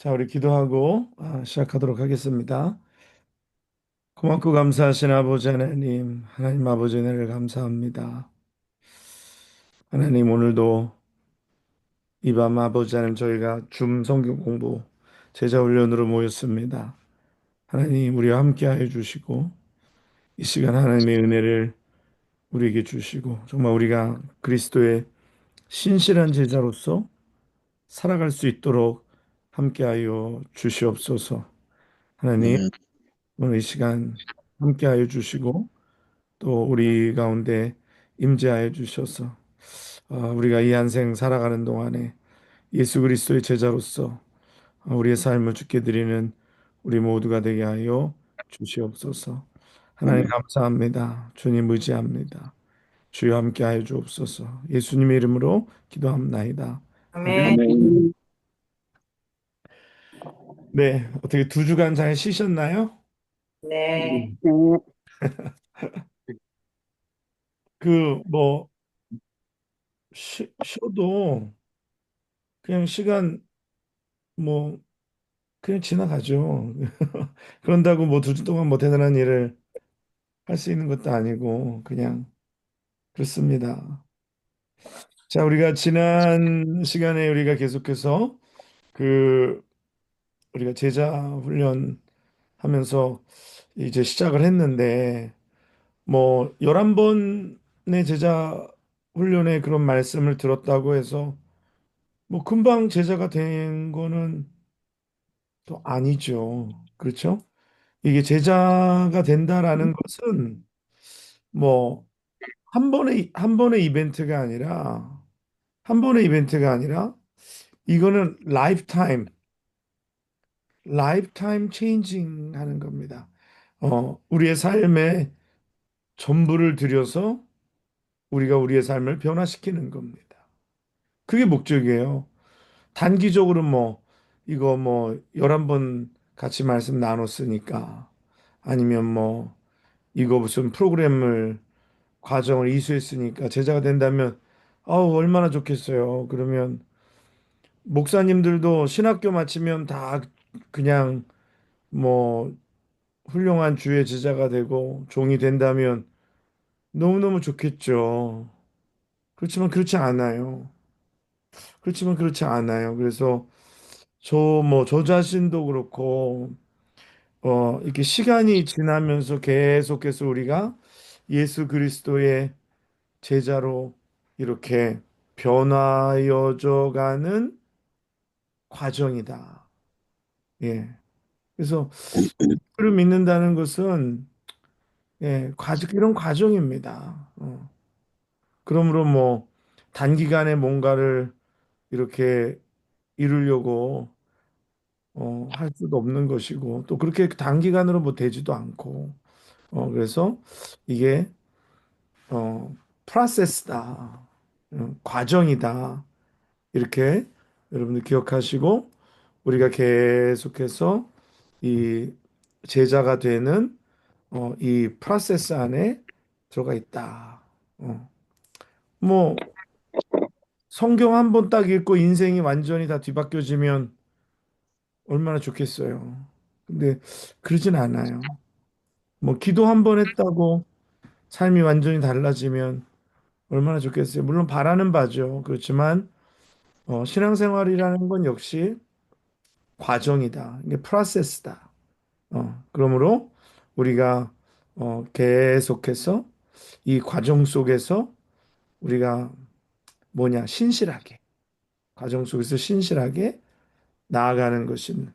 자, 우리 기도하고 시작하도록 하겠습니다. 고맙고 감사하신 아버지 하나님, 하나님 아버지 은혜를 감사합니다. 하나님 오늘도 이 밤 아버지 하나님 저희가 줌 성경 공부 제자 훈련으로 모였습니다. 하나님 우리와 함께하여 주시고 이 시간 하나님의 은혜를 우리에게 주시고 정말 우리가 그리스도의 신실한 제자로서 살아갈 수 있도록 함께하여 주시옵소서. 하나님 네, 오늘 이 시간 함께하여 주시고 또 우리 가운데 임재하여 주셔서 우리가 이 한 생 살아가는 동안에 예수 그리스도의 제자로서 우리의 삶을 주께 드리는 우리 모두가 되게 하여 주시옵소서. 하나님 아멘. 감사합니다. 주님 의지합니다. 주여 함께하여 주옵소서. 예수님의 이름으로 기도합나이다. 아멘. 아멘. 네, 어떻게 두 주간 잘 쉬셨나요? 네. 네, 그 뭐 쉬어도 그냥 시간 뭐 그냥 지나가죠. 그런다고 뭐 두 주 동안 뭐 대단한 일을 할 수 있는 것도 아니고 그냥 그렇습니다. 자, 우리가 지난 시간에 우리가 계속해서 그 우리가 제자 훈련 하면서 이제 시작을 했는데 뭐 11번의 제자 훈련의 그런 말씀을 들었다고 해서 뭐 금방 제자가 된 거는 또 아니죠. 그렇죠? 이게 제자가 된다라는 것은 뭐 한 번의 이벤트가 아니라 이거는 라이프타임 체인징 하는 겁니다. 우리의 삶에 전부를 들여서 우리가 우리의 삶을 변화시키는 겁니다. 그게 목적이에요. 단기적으로 뭐 이거 뭐 11번 같이 말씀 나눴으니까 아니면 뭐 이거 무슨 프로그램을 과정을 이수했으니까 제자가 된다면 아우 얼마나 좋겠어요. 그러면 목사님들도 신학교 마치면 다 그냥 뭐 훌륭한 주의 제자가 되고 종이 된다면 너무너무 좋겠죠. 그렇지만 그렇지 않아요. 그래서 저 자신도 그렇고 이렇게 시간이 지나면서 계속해서 우리가 예수 그리스도의 제자로 이렇게 변화여져 가는 과정이다. 예. 그래서 그를 믿는다는 것은 이런 과정입니다. 그러므로 뭐 단기간에 뭔가를 이렇게 이루려고 할 수도 없는 것이고 또 그렇게 단기간으로 뭐 되지도 않고 그래서 이게 어 프로세스다. 과정이다. 이렇게 여러분들 기억하시고 우리가 계속해서 이 제자가 되는 이 프로세스 안에 들어가 있다. 뭐 성경 한 번 딱 읽고 인생이 완전히 다 뒤바뀌어지면 얼마나 좋겠어요. 근데 그러진 않아요. 뭐 기도 한 번 했다고 삶이 완전히 달라지면 얼마나 좋겠어요. 물론 바라는 바죠. 그렇지만 신앙생활이라는 건 역시 과정이다. 이게 프로세스다. 그러므로 우리가 계속해서 이 과정 속에서 우리가 신실하게 과정 속에서 신실하게 나아가는 것인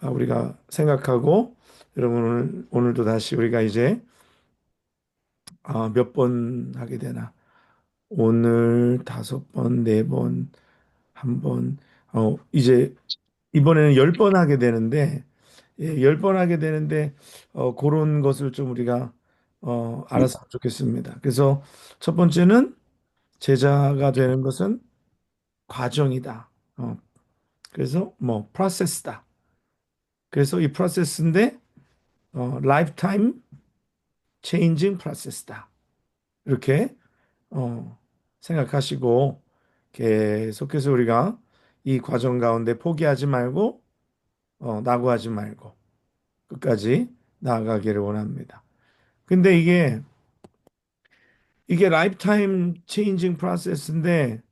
우리가 생각하고 여러분 오늘도 다시 우리가 이제 몇 번 하게 되나 오늘 5번, 4번, 한 번, 이제 이번에는 10번 하게 되는데 10번 하게 되는데 그런 것을 좀 우리가 알았으면 좋겠습니다. 그래서 첫 번째는 제자가 되는 것은 과정이다. 그래서 뭐 프로세스다. 그래서 이 프로세스인데 라이프타임 체인징 프로세스다. 이렇게 어, 생각하시고 계속해서 우리가 이 과정 가운데 포기하지 말고 낙오하지 말고 끝까지 나아가기를 원합니다. 근데 이게 라이프타임 체인징 프로세스인데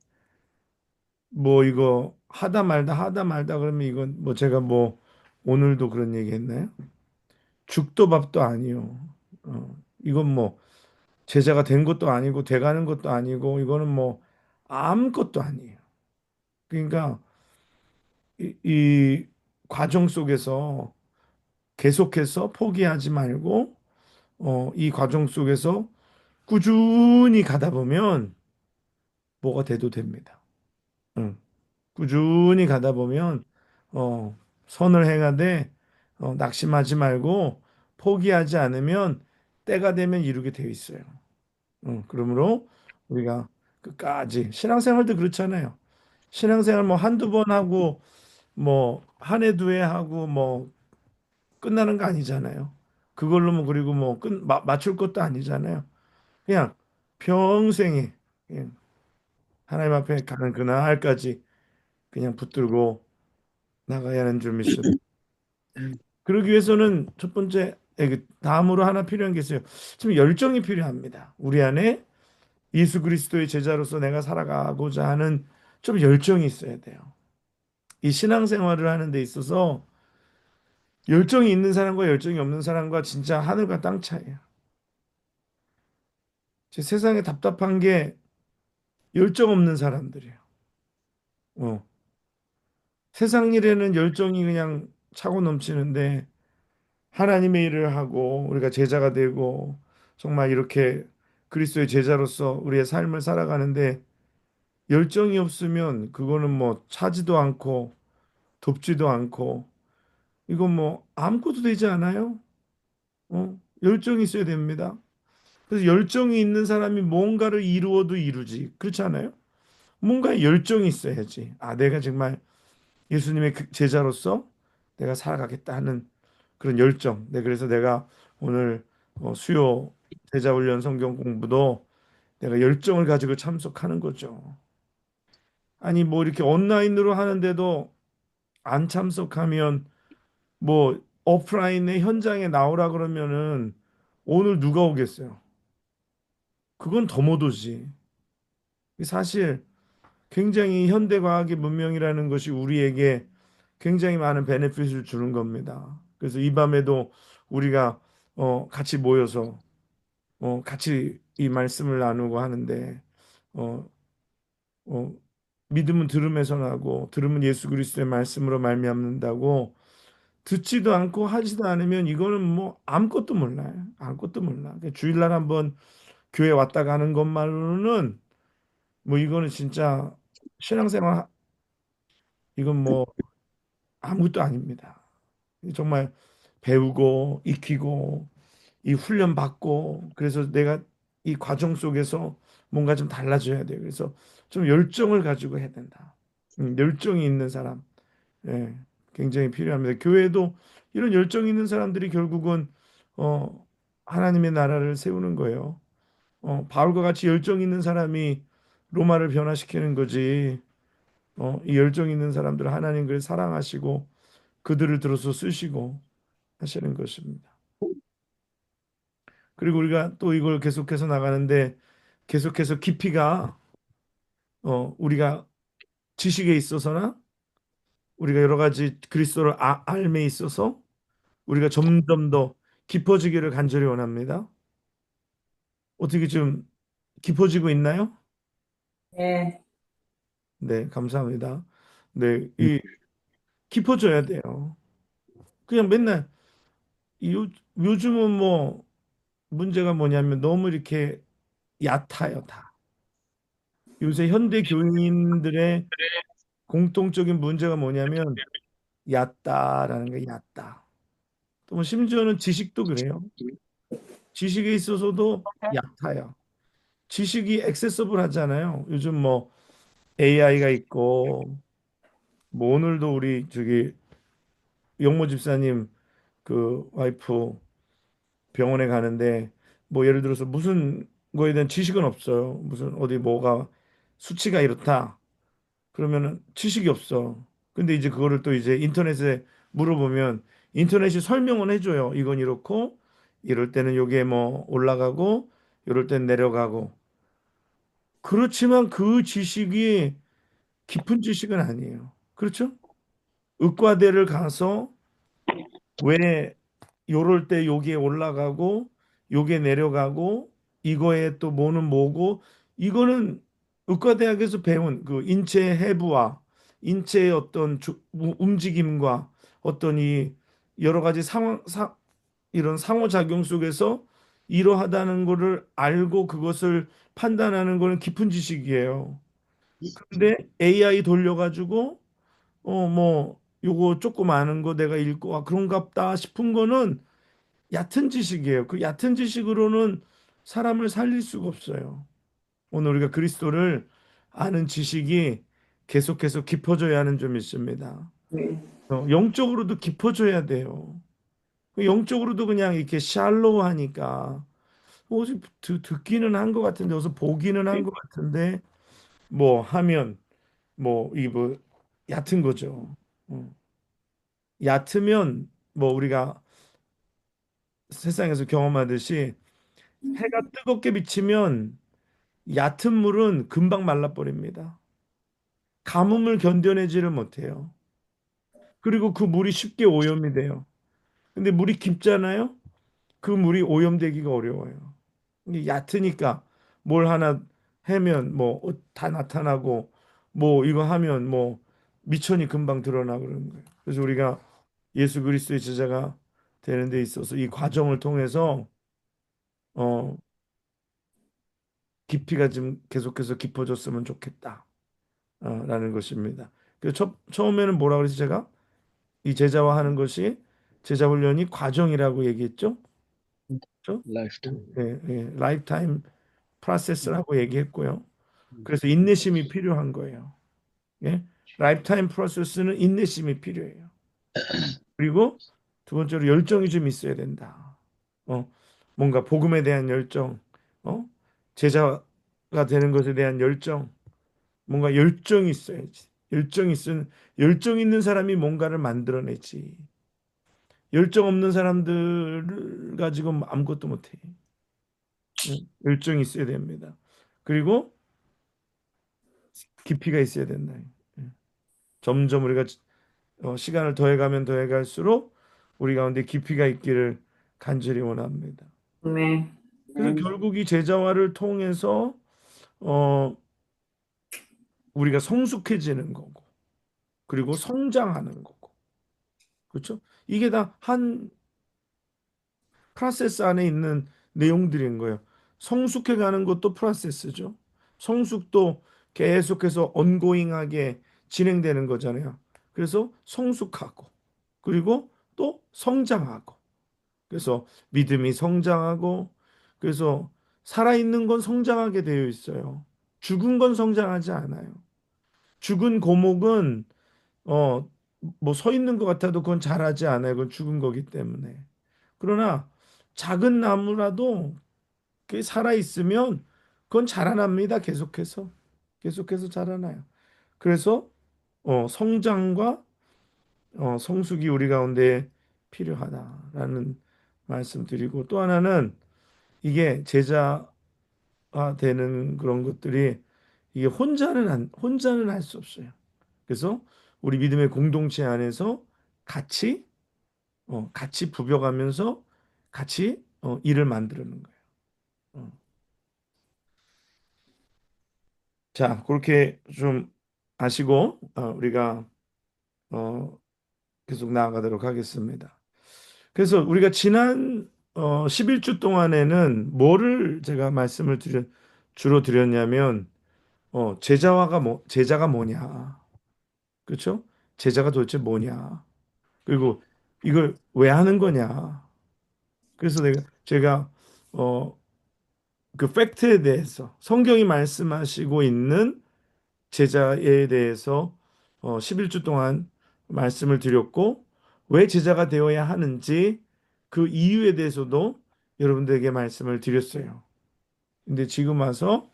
뭐 이거 하다 말다 그러면 이건 뭐 제가 뭐 오늘도 그런 얘기 했나요? 죽도 밥도 아니요. 이건 뭐 제자가 된 것도 아니고 돼가는 것도 아니고 이거는 뭐 아무것도 아니에요. 그러니까 이 과정 속에서 계속해서 포기하지 말고 이 과정 속에서 꾸준히 가다 보면 뭐가 돼도 됩니다. 응. 꾸준히 가다 보면 어, 선을 행하되 낙심하지 말고 포기하지 않으면 때가 되면 이루게 되어 있어요. 그러므로 우리가 끝까지 신앙생활도 그렇잖아요. 신앙생활 뭐 한두 번 하고 뭐 한 해 두 해 하고 뭐 끝나는 거 아니잖아요. 그걸로 뭐 그리고 뭐 맞출 것도 아니잖아요. 그냥 평생에 그냥 하나님 앞에 가는 그날까지 그냥 붙들고 나가야 하는 줄 믿습니다. 그러기 위해서는 첫 번째, 다음으로 하나 필요한 게 있어요. 지금 열정이 필요합니다. 우리 안에 예수 그리스도의 제자로서 내가 살아가고자 하는 좀 열정이 있어야 돼요. 이 신앙생활을 하는 데 있어서 열정이 있는 사람과 열정이 없는 사람과 진짜 하늘과 땅 차이예요. 제 세상에 답답한 게 열정 없는 사람들이에요. 어. 세상 일에는 열정이 그냥 차고 넘치는데 하나님의 일을 하고 우리가 제자가 되고 정말 이렇게 그리스도의 제자로서 우리의 삶을 살아가는데 열정이 없으면 그거는 뭐 차지도 않고 돕지도 않고 이건 뭐 아무것도 되지 않아요. 열정이 있어야 됩니다. 그래서 열정이 있는 사람이 뭔가를 이루어도 이루지. 그렇지 않아요? 뭔가 열정이 있어야지. 아, 내가 정말 예수님의 제자로서 내가 살아가겠다 하는 그런 열정. 네, 그래서 내가 오늘 수요 제자 훈련 성경 공부도 내가 열정을 가지고 참석하는 거죠. 아니 뭐 이렇게 온라인으로 하는데도 안 참석하면 뭐 오프라인의 현장에 나오라 그러면은 오늘 누가 오겠어요? 그건 더 못 오지. 사실 굉장히 현대 과학의 문명이라는 것이 우리에게 굉장히 많은 베네핏을 주는 겁니다. 그래서 이 밤에도 우리가 같이 모여서 같이 이 말씀을 나누고 하는데 어, 어, 믿음은 들음에서 나고 들음은 예수 그리스도의 말씀으로 말미암는다고 듣지도 않고 하지도 않으면 이거는 뭐 아무것도 몰라요. 아무것도 몰라. 그러니까 주일날 한번 교회 왔다 가는 것만으로는 뭐 이거는 진짜 신앙생활 이건 뭐 아무것도 아닙니다. 정말 배우고 익히고 이 훈련 받고 그래서 내가 이 과정 속에서 뭔가 좀 달라져야 돼요. 그래서 좀 열정을 가지고 해야 된다. 열정이 있는 사람, 예, 굉장히 필요합니다. 교회도 이런 열정 있는 사람들이 결국은 어, 하나님의 나라를 세우는 거예요. 바울과 같이 열정 있는 사람이 로마를 변화시키는 거지. 이 열정 있는 사람들 하나님 그 사랑하시고 그들을 들어서 쓰시고 하시는 것입니다. 그리고 우리가 또 이걸 계속해서 나가는데 계속해서 깊이가 우리가 지식에 있어서나 우리가 여러 가지 그리스도를 알에 있어서 우리가 점점 더 깊어지기를 간절히 원합니다. 어떻게 좀 깊어지고 있나요? 네. 네, 감사합니다. 네, 이 깊어져야 돼요. 그냥 맨날 요즘은 뭐 문제가 뭐냐면 너무 이렇게 얕아요, 다. 요새 현대 교인들의 공통적인 문제가 뭐냐면 얕다라는 게 얕다. 또 뭐 심지어는 지식도 그래요. 지식에 있어서도 얕아요. 지식이 액세서블 하잖아요. 요즘 뭐 AI가 있고 뭐 오늘도 우리 저기 영모 집사님 그 와이프 병원에 가는데 뭐 예를 들어서 무슨 거에 대한 지식은 없어요. 무슨 어디 뭐가 수치가 이렇다. 그러면은 지식이 없어. 근데 이제 그거를 또 이제 인터넷에 물어보면 인터넷이 설명은 해줘요. 이건 이렇고 이럴 때는 요게 뭐 올라가고 이럴 땐 내려가고. 그렇지만 그 지식이 깊은 지식은 아니에요. 그렇죠? 의과대를 가서 왜 요럴 때 여기에 올라가고 요게 내려가고 이거에 또 뭐는 뭐고 이거는 의과대학에서 배운 그 인체 해부와 인체의 어떤 움직임과 어떤 이 여러 가지 이런 상호작용 속에서 이러하다는 거를 알고 그것을 판단하는 거는 깊은 지식이에요. 근데 AI 돌려가지고 뭐 요거 조금 아는 거 내가 읽고 그런갑다 싶은 거는 얕은 지식이에요. 그 얕은 지식으로는 사람을 살릴 수가 없어요. 오늘 우리가 그리스도를 아는 지식이 계속해서 깊어져야 하는 점이 있습니다. 네. 영적으로도 깊어져야 돼요. 그 영적으로도 그냥 이렇게 샬로우하니까 어디 듣기는 한 것 같은데 어서 보기는 한 것 같은데 뭐 하면 뭐 얕은 거죠. 어. 얕으면 뭐 우리가 세상에서 경험하듯이 해가 뜨겁게 비치면 얕은 물은 금방 말라버립니다. 가뭄을 견뎌내지를 못해요. 그리고 그 물이 쉽게 오염이 돼요. 근데 물이 깊잖아요. 그 물이 오염되기가 어려워요. 이게 얕으니까 뭘 하나 해면 뭐 다 나타나고 뭐 이거 하면 뭐 미천이 금방 드러나 그러는 거예요. 그래서 우리가 예수 그리스도의 제자가 되는 데 있어서 이 과정을 통해서 어 깊이가 좀 계속해서 깊어졌으면 좋겠다. 라는 것입니다. 그 처음에는 뭐라 그랬지 제가? 이 제자화 하는 것이 제자 훈련이 과정이라고 얘기했죠? 그렇죠? 라이프타임. 라이프타임 프로세스라고 얘기했고요. 그래서 인내심이 필요한 거예요. 예? 라이프타임 프로세스는 인내심이 필요해요. 그리고 두 번째로 열정이 좀 있어야 된다. 어, 뭔가 복음에 대한 열정, 어? 제자가 되는 것에 대한 열정, 뭔가 열정이 있어야지. 열정 있는 사람이 뭔가를 만들어내지. 열정 없는 사람들 가지고 아무것도 못해. 열정이 있어야 됩니다. 그리고 깊이가 있어야 된다. 예. 점점 우리가 시간을 더해가면 더해갈수록 우리 가운데 깊이가 있기를 간절히 원합니다. 네. 그래서 결국 이 제자화를 통해서 어, 우리가 성숙해지는 거고, 그리고 성장하는 거고, 그렇죠? 이게 다 한 프로세스 안에 있는 내용들인 거예요. 성숙해가는 것도 프로세스죠. 성숙도 계속해서 언고잉하게 진행되는 거잖아요. 그래서 성숙하고, 그리고 또 성장하고, 그래서 믿음이 성장하고, 그래서 살아있는 건 성장하게 되어 있어요. 죽은 건 성장하지 않아요. 죽은 고목은 어, 뭐 서 있는 것 같아도 그건 자라지 않아요. 그건 죽은 거기 때문에. 그러나 작은 나무라도 그게 살아 있으면 그건 자라납니다. 계속해서 자라나요. 그래서 성장과 성숙이 우리 가운데 필요하다라는 말씀드리고 또 하나는 이게 제자가 되는 그런 것들이 이게 혼자는 할 수 없어요. 그래서 우리 믿음의 공동체 안에서 같이 같이 부벼가면서 같이 일을 만드는 거예요. 어. 자, 그렇게 좀 아시고 우리가 어, 계속 나아가도록 하겠습니다. 그래서 우리가 지난 11주 동안에는 뭐를 제가 말씀을 주로 드렸냐면 제자가 뭐냐. 그렇죠? 제자가 도대체 뭐냐. 그리고 이걸 왜 하는 거냐. 그래서 제가 어, 그 팩트에 대해서 성경이 말씀하시고 있는 제자에 대해서 11주 동안 말씀을 드렸고 왜 제자가 되어야 하는지 그 이유에 대해서도 여러분들에게 말씀을 드렸어요. 근데 지금 와서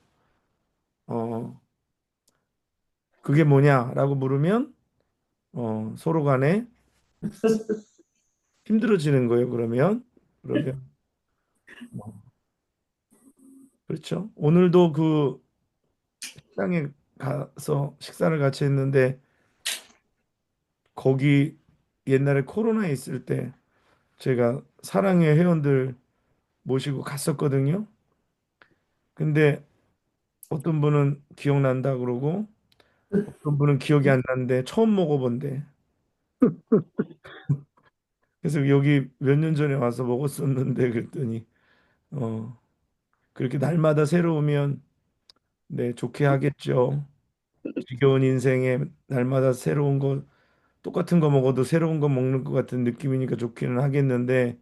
어, 그게 뭐냐라고 물으면 서로 간에 힘들어지는 거예요. 그러면 뭐, 그렇죠. 오늘도 그 식당에 가서 식사를 같이 했는데 거기 옛날에 코로나 있을 때 제가 사랑의 회원들 모시고 갔었거든요. 근데 어떤 분은 기억난다 그러고 어떤 분은 기억이 안 나는데 처음 먹어본대. 그래서 여기 몇 년 전에 와서 먹었었는데 그랬더니 어 그렇게 날마다 새로우면 네 좋게 하겠죠. 지겨운 인생에 날마다 새로운 거 똑같은 거 먹어도 새로운 거 먹는 것 같은 느낌이니까 좋기는 하겠는데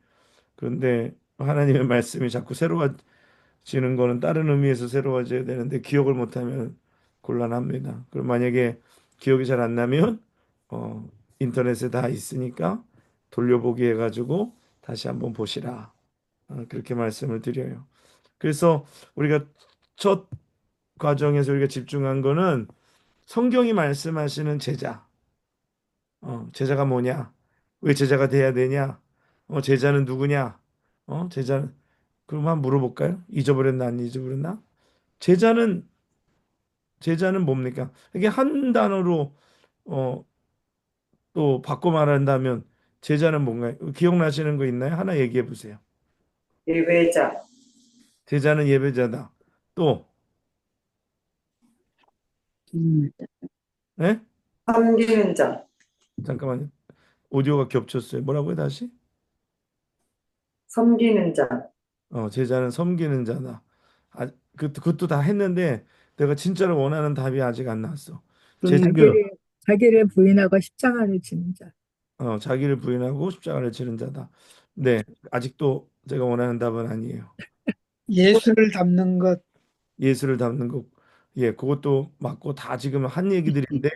그런데 하나님의 말씀이 자꾸 새로워지는 거는 다른 의미에서 새로워져야 되는데 기억을 못하면 곤란합니다. 그럼 만약에 기억이 잘 안 나면 어, 인터넷에 다 있으니까 돌려보기 해가지고 다시 한번 보시라. 그렇게 말씀을 드려요. 그래서 우리가 첫 과정에서 우리가 집중한 거는 성경이 말씀하시는 제자. 제자가 뭐냐? 왜 제자가 돼야 되냐? 제자는 누구냐? 제자는 그럼 한번 물어볼까요? 잊어버렸나 안 잊어버렸나? 제자는 제자는 뭡니까? 이게 한 단어로 어, 또 바꿔 말한다면 제자는 뭔가요? 기억나시는 거 있나요? 하나 얘기해 보세요. 예배자, 제자는 예배자다. 또, 음, 예? 섬기는 자, 잠깐만요. 오디오가 겹쳤어요. 뭐라고요, 다시? 섬기는 자, 제자는 섬기는 자다. 그것도 다 했는데 내가 진짜로 원하는 답이 아직 안 나왔어. 제자는 자기를 부인하고 십자가를 지는 자. 자기를 부인하고 십자가를 지는 자다. 네, 아직도 제가 원하는 답은 아니에요. 예수를 닮는 것, 예수를 담는 것, 예, 그것도 맞고 다 지금 한 얘기들인데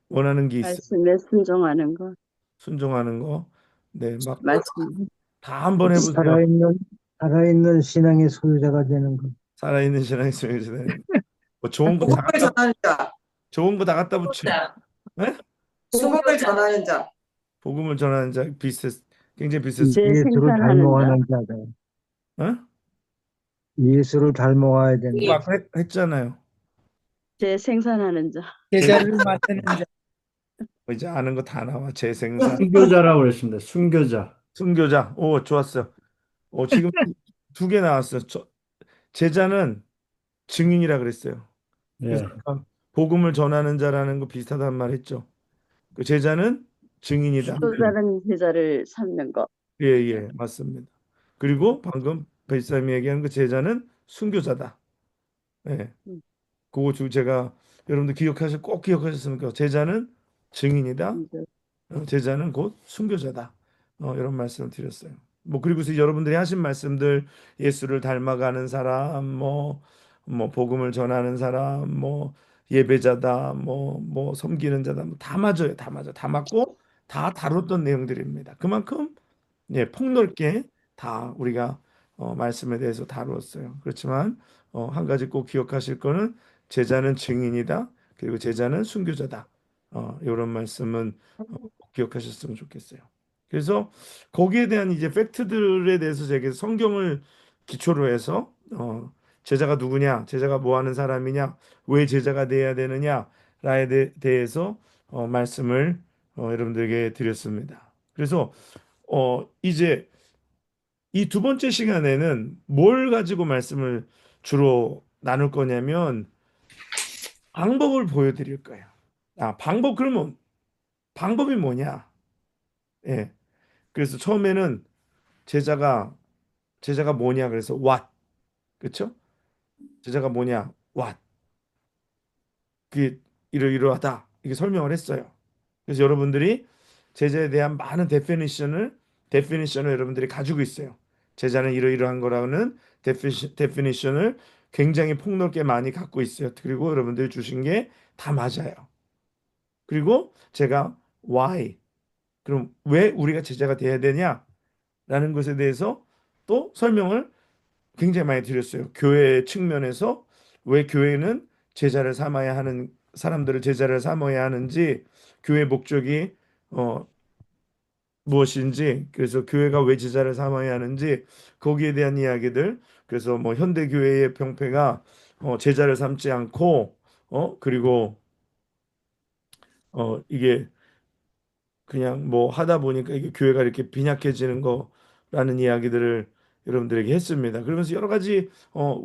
원하는 게 있어요. 말씀에 순종하는 것, 순종하는 거, 네, 막 말씀. 다 한번 해보세요. 살아있는, 살아있는 신앙의 소유자가 되는 것. 살아있는 신앙의 소유자는 뭐 복음을 전하는 자, 좋은 거 다 갖다 붙여. 네? 복음을 전하는 자, 복음을 전하는 자 굉장히 비슷. 예수를 재생산하는 자, 닮아가는 자다. 어? 예수를 닮아가야 된다. 막 했잖아요. 재생산하는 자, 제자를 만드는 자. 이제 아는 거 다 나와. 재생산, 순교자라고 그랬습니다. 순교자. 순교자. 오, 좋았어. 지금 두 개 나왔어. 제자는 증인이라 그랬어요. 그래서 예. 아까 복음을 전하는 자라는 거 비슷하단 말 했죠. 그 제자는 증인이다. 또 다른 제자를 삼는 것. 예, 예, 맞습니다. 그리고 방금 벨사님이 얘기한 그 제자는 순교자다. 예, 음, 제가 여러분들 꼭 기억하셨으면 좋겠어요. 제자는 증인이다. 이제 제자는 곧 순교자다. 이런 말씀을 드렸어요. 뭐 그리고서 여러분들이 하신 말씀들 예수를 닮아가는 사람, 뭐 복음을 전하는 사람, 뭐 예배자다, 뭐 섬기는 자다, 뭐 다 맞아요, 다 맞아, 다 맞고 다 다뤘던 내용들입니다. 그만큼 예, 폭넓게 다 우리가 말씀에 대해서 다루었어요. 그렇지만 한 가지 꼭 기억하실 거는 제자는 증인이다. 그리고 제자는 순교자다. 이런 말씀은 꼭 기억하셨으면 좋겠어요. 그래서 거기에 대한 이제 팩트들에 대해서 제가 성경을 기초로 해서 제자가 누구냐, 제자가 뭐 하는 사람이냐, 왜 제자가 돼야 되느냐라에 대해서 말씀을 여러분들에게 드렸습니다. 그래서 이제 이 두 번째 시간에는 뭘 가지고 말씀을 주로 나눌 거냐면 방법을 보여드릴 거예요. 그러면 방법이 뭐냐? 예. 그래서 처음에는 제자가 뭐냐? 그래서 what. 그렇죠? 제자가 뭐냐? what. 그게 이러이러하다. 이게 설명을 했어요. 그래서 여러분들이 제자에 대한 많은 데피니션을 여러분들이 가지고 있어요. 제자는 이러이러한 거라는 데피니션을 굉장히 폭넓게 많이 갖고 있어요. 그리고 여러분들이 주신 게 다 맞아요. 그리고 제가 why, 그럼 왜 우리가 제자가 돼야 되냐라는 것에 대해서 또 설명을 굉장히 많이 드렸어요. 교회 측면에서 왜 교회는 사람들을 제자를 삼아야 하는지, 교회 목적이 무엇인지, 그래서 교회가 왜 제자를 삼아야 하는지 거기에 대한 이야기들. 그래서 뭐 현대 교회의 병폐가 제자를 삼지 않고 그리고 이게 그냥 뭐 하다 보니까 이게 교회가 이렇게 빈약해지는 거라는 이야기들을 여러분들에게 했습니다. 그러면서 여러 가지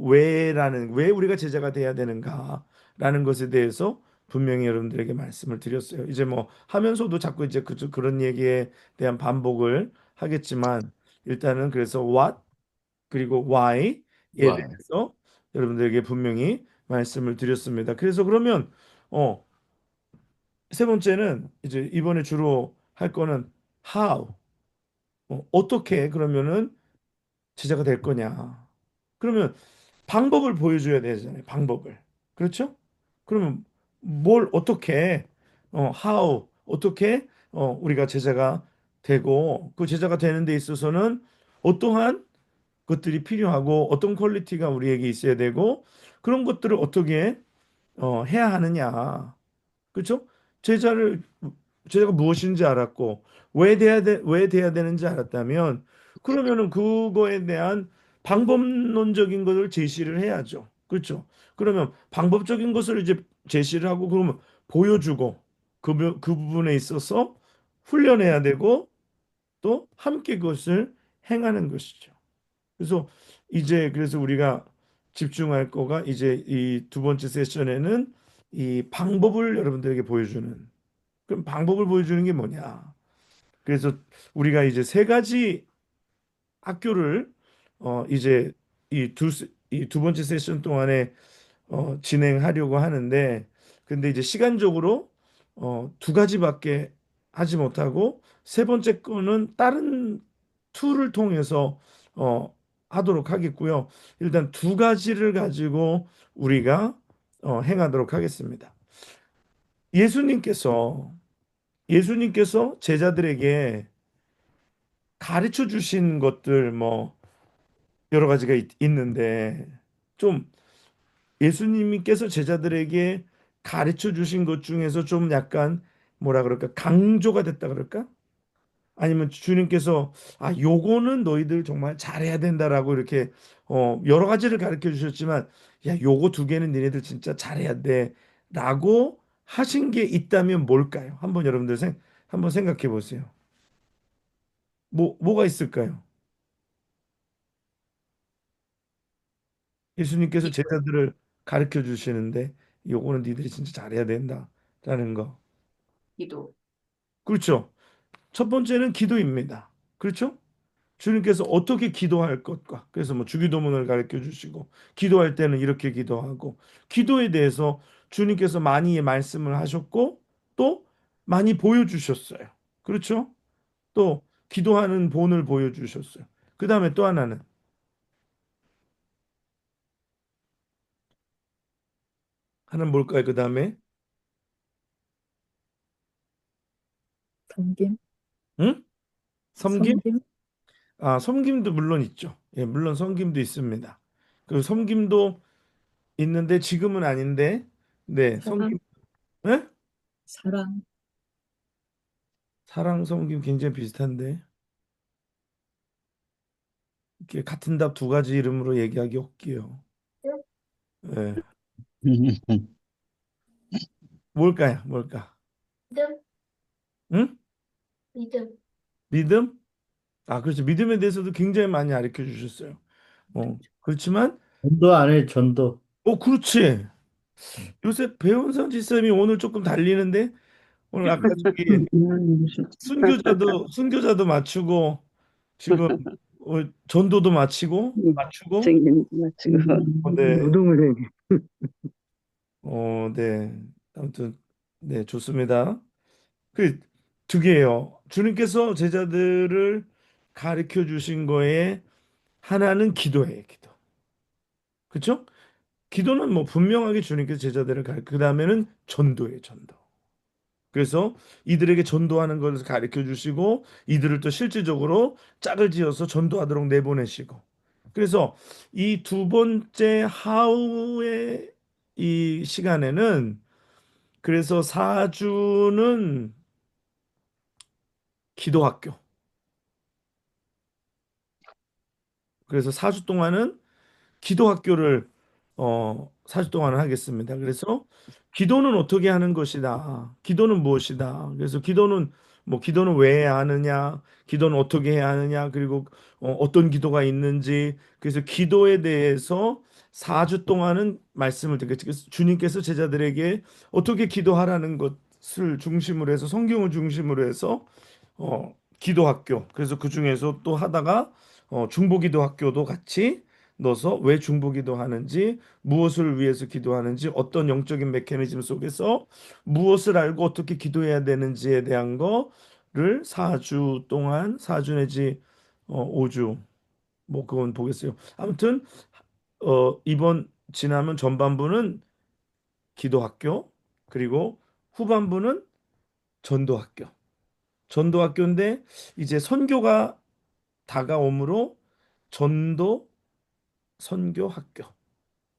왜 우리가 제자가 돼야 되는가라는 것에 대해서 분명히 여러분들에게 말씀을 드렸어요. 이제 뭐 하면서도 자꾸 이제 그런 얘기에 대한 반복을 하겠지만 일단은 그래서 what 그리고 why에 Why? 대해서 여러분들에게 분명히 말씀을 드렸습니다. 그래서 그러면 어, 세 번째는 이제 이번에 주로 할 거는 how. 어떻게 그러면은 제자가 될 거냐. 그러면 방법을 보여줘야 되잖아요. 방법을. 그렇죠? 그러면 뭘 어떻게 how 어떻게 우리가 제자가 되고 그 제자가 되는 데 있어서는 어떠한 것들이 필요하고 어떤 퀄리티가 우리에게 있어야 되고 그런 것들을 어떻게 해야 하느냐. 그렇죠? 제자를 제자가 무엇인지 알았고 왜 돼야 되는지 알았다면 그러면은 그거에 대한 방법론적인 것을 제시를 해야죠. 그렇죠? 그러면 방법적인 것을 이제 제시를 하고 그러면 보여주고 그 부분에 있어서 훈련해야 되고 또 함께 그것을 행하는 것이죠. 그래서 그래서 우리가 집중할 거가 이제 이 두 번째 세션에는 이 방법을 여러분들에게 보여주는 그럼 방법을 보여주는 게 뭐냐? 그래서 우리가 이제 세 가지 학교를 이제 이 두 번째 세션 동안에 진행하려고 하는데 근데 이제 시간적으로 두 가지밖에 하지 못하고 세 번째 거는 다른 툴을 통해서 어, 하도록 하겠고요. 일단 두 가지를 가지고 우리가 행하도록 하겠습니다. 예수님께서 예수님께서 제자들에게 가르쳐 주신 것들 뭐 여러 가지가 있는데 좀 예수님께서 제자들에게 가르쳐 주신 것 중에서 좀 약간 뭐라 그럴까 강조가 됐다 그럴까? 아니면 주님께서 요거는 너희들 정말 잘해야 된다라고 이렇게 여러 가지를 가르쳐 주셨지만 야 요거 두 개는 니네들 진짜 잘해야 돼라고 하신 게 있다면 뭘까요? 한번 여러분들 한번 생각해 보세요. 뭐가 있을까요? 예수님께서 제자들을 가르쳐 주시는데 요거는 니들이 진짜 잘해야 된다라는 거. 기도. 그렇죠. 첫 번째는 기도입니다. 그렇죠? 주님께서 어떻게 기도할 것과 그래서 뭐 주기도문을 가르쳐 주시고 기도할 때는 이렇게 기도하고 기도에 대해서 주님께서 많이 말씀을 하셨고 또 많이 보여주셨어요. 그렇죠? 또 기도하는 본을 보여주셨어요. 그 다음에 또 하나는 뭘까요? 그 다음에 섬김, 응? 섬김? 섬김, 섬김도 물론 있죠. 예, 물론 섬김도 있습니다. 그 섬김도 있는데 지금은 아닌데, 네, 사랑, 섬김, 예? 사랑, 사랑, 섬김 굉장히 비슷한데, 이렇게 같은 답 두 가지 이름으로 얘기하기 없기요. 예, 뭘까요? 뭘까? 믿음, 응? 믿음, 믿음? 그렇죠. 믿음에 대해서도 굉장히 많이 가르쳐 주셨어요. 그렇지만, 전도 안에 전도. 그렇지. 요새 배은선 지쌤이 오늘 조금 달리는데, 오늘 아까 저기 순교자도 맞추고 지금 전도도 맞추고 생긴 맞추고. 네. 노동을 네. 아무튼 네, 좋습니다. 그 두 개예요. 주님께서 제자들을 가르쳐 주신 거에 하나는 기도예요, 기도. 그렇죠? 기도는 뭐 분명하게 주님께서 제자들을 그다음에는 전도예요, 전도. 그래서 이들에게 전도하는 것을 가르쳐 주시고 이들을 또 실질적으로 짝을 지어서 전도하도록 내보내시고 그래서 이 두 번째 하우의 이 시간에는 그래서 4주는 기도학교 그래서 4주 동안은 기도 학교를 4주 동안은 하겠습니다. 그래서 기도는 어떻게 하는 것이다. 기도는 무엇이다. 그래서 기도는 뭐 기도는 왜 해야 하느냐, 기도는 어떻게 해야 하느냐, 그리고 어떤 기도가 있는지. 그래서 기도에 대해서 4주 동안은 말씀을 듣겠죠. 그래서 주님께서 제자들에게 어떻게 기도하라는 것을 중심으로 해서 성경을 중심으로 해서 기도 학교. 그래서 그 중에서 또 하다가 중보 기도 학교도 같이 넣어서 왜 중보기도 하는지, 무엇을 위해서 기도하는지, 어떤 영적인 메커니즘 속에서 무엇을 알고 어떻게 기도해야 되는지에 대한 거를 4주 동안, 4주 내지 5주, 뭐 그건 보겠어요. 아무튼 이번 지나면 전반부는 기도학교, 그리고 후반부는 전도학교. 전도학교인데 이제 선교가 다가오므로 전도 선교학교.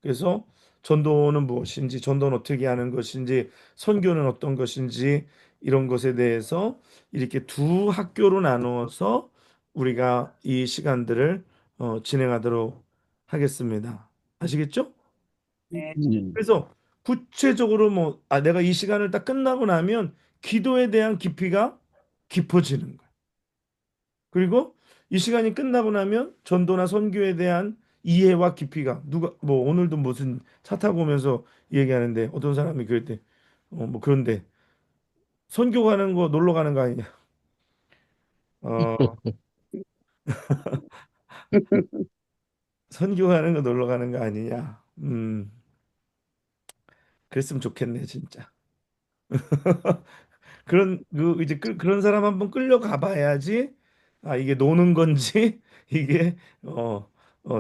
그래서 전도는 무엇인지, 전도는 어떻게 하는 것인지, 선교는 어떤 것인지, 이런 것에 대해서 이렇게 두 학교로 나누어서 우리가 이 시간들을 진행하도록 하겠습니다. 아시겠죠? 그래서 구체적으로 내가 이 시간을 딱 끝나고 나면 기도에 대한 깊이가 깊어지는 거예요. 그리고 이 시간이 끝나고 나면 전도나 선교에 대한 이해와 깊이가, 누가 뭐 오늘도 무슨 차 타고 오면서 얘기하는데 어떤 사람이 그럴 때 뭐 그런데 선교 가는 거 놀러 가는 거 아니냐. 어 선교 가는 거 놀러 가는 거 아니냐. 그랬으면 좋겠네 진짜. 이제 그런 사람 한번 끌려가 봐야지. 아, 이게 노는 건지 이게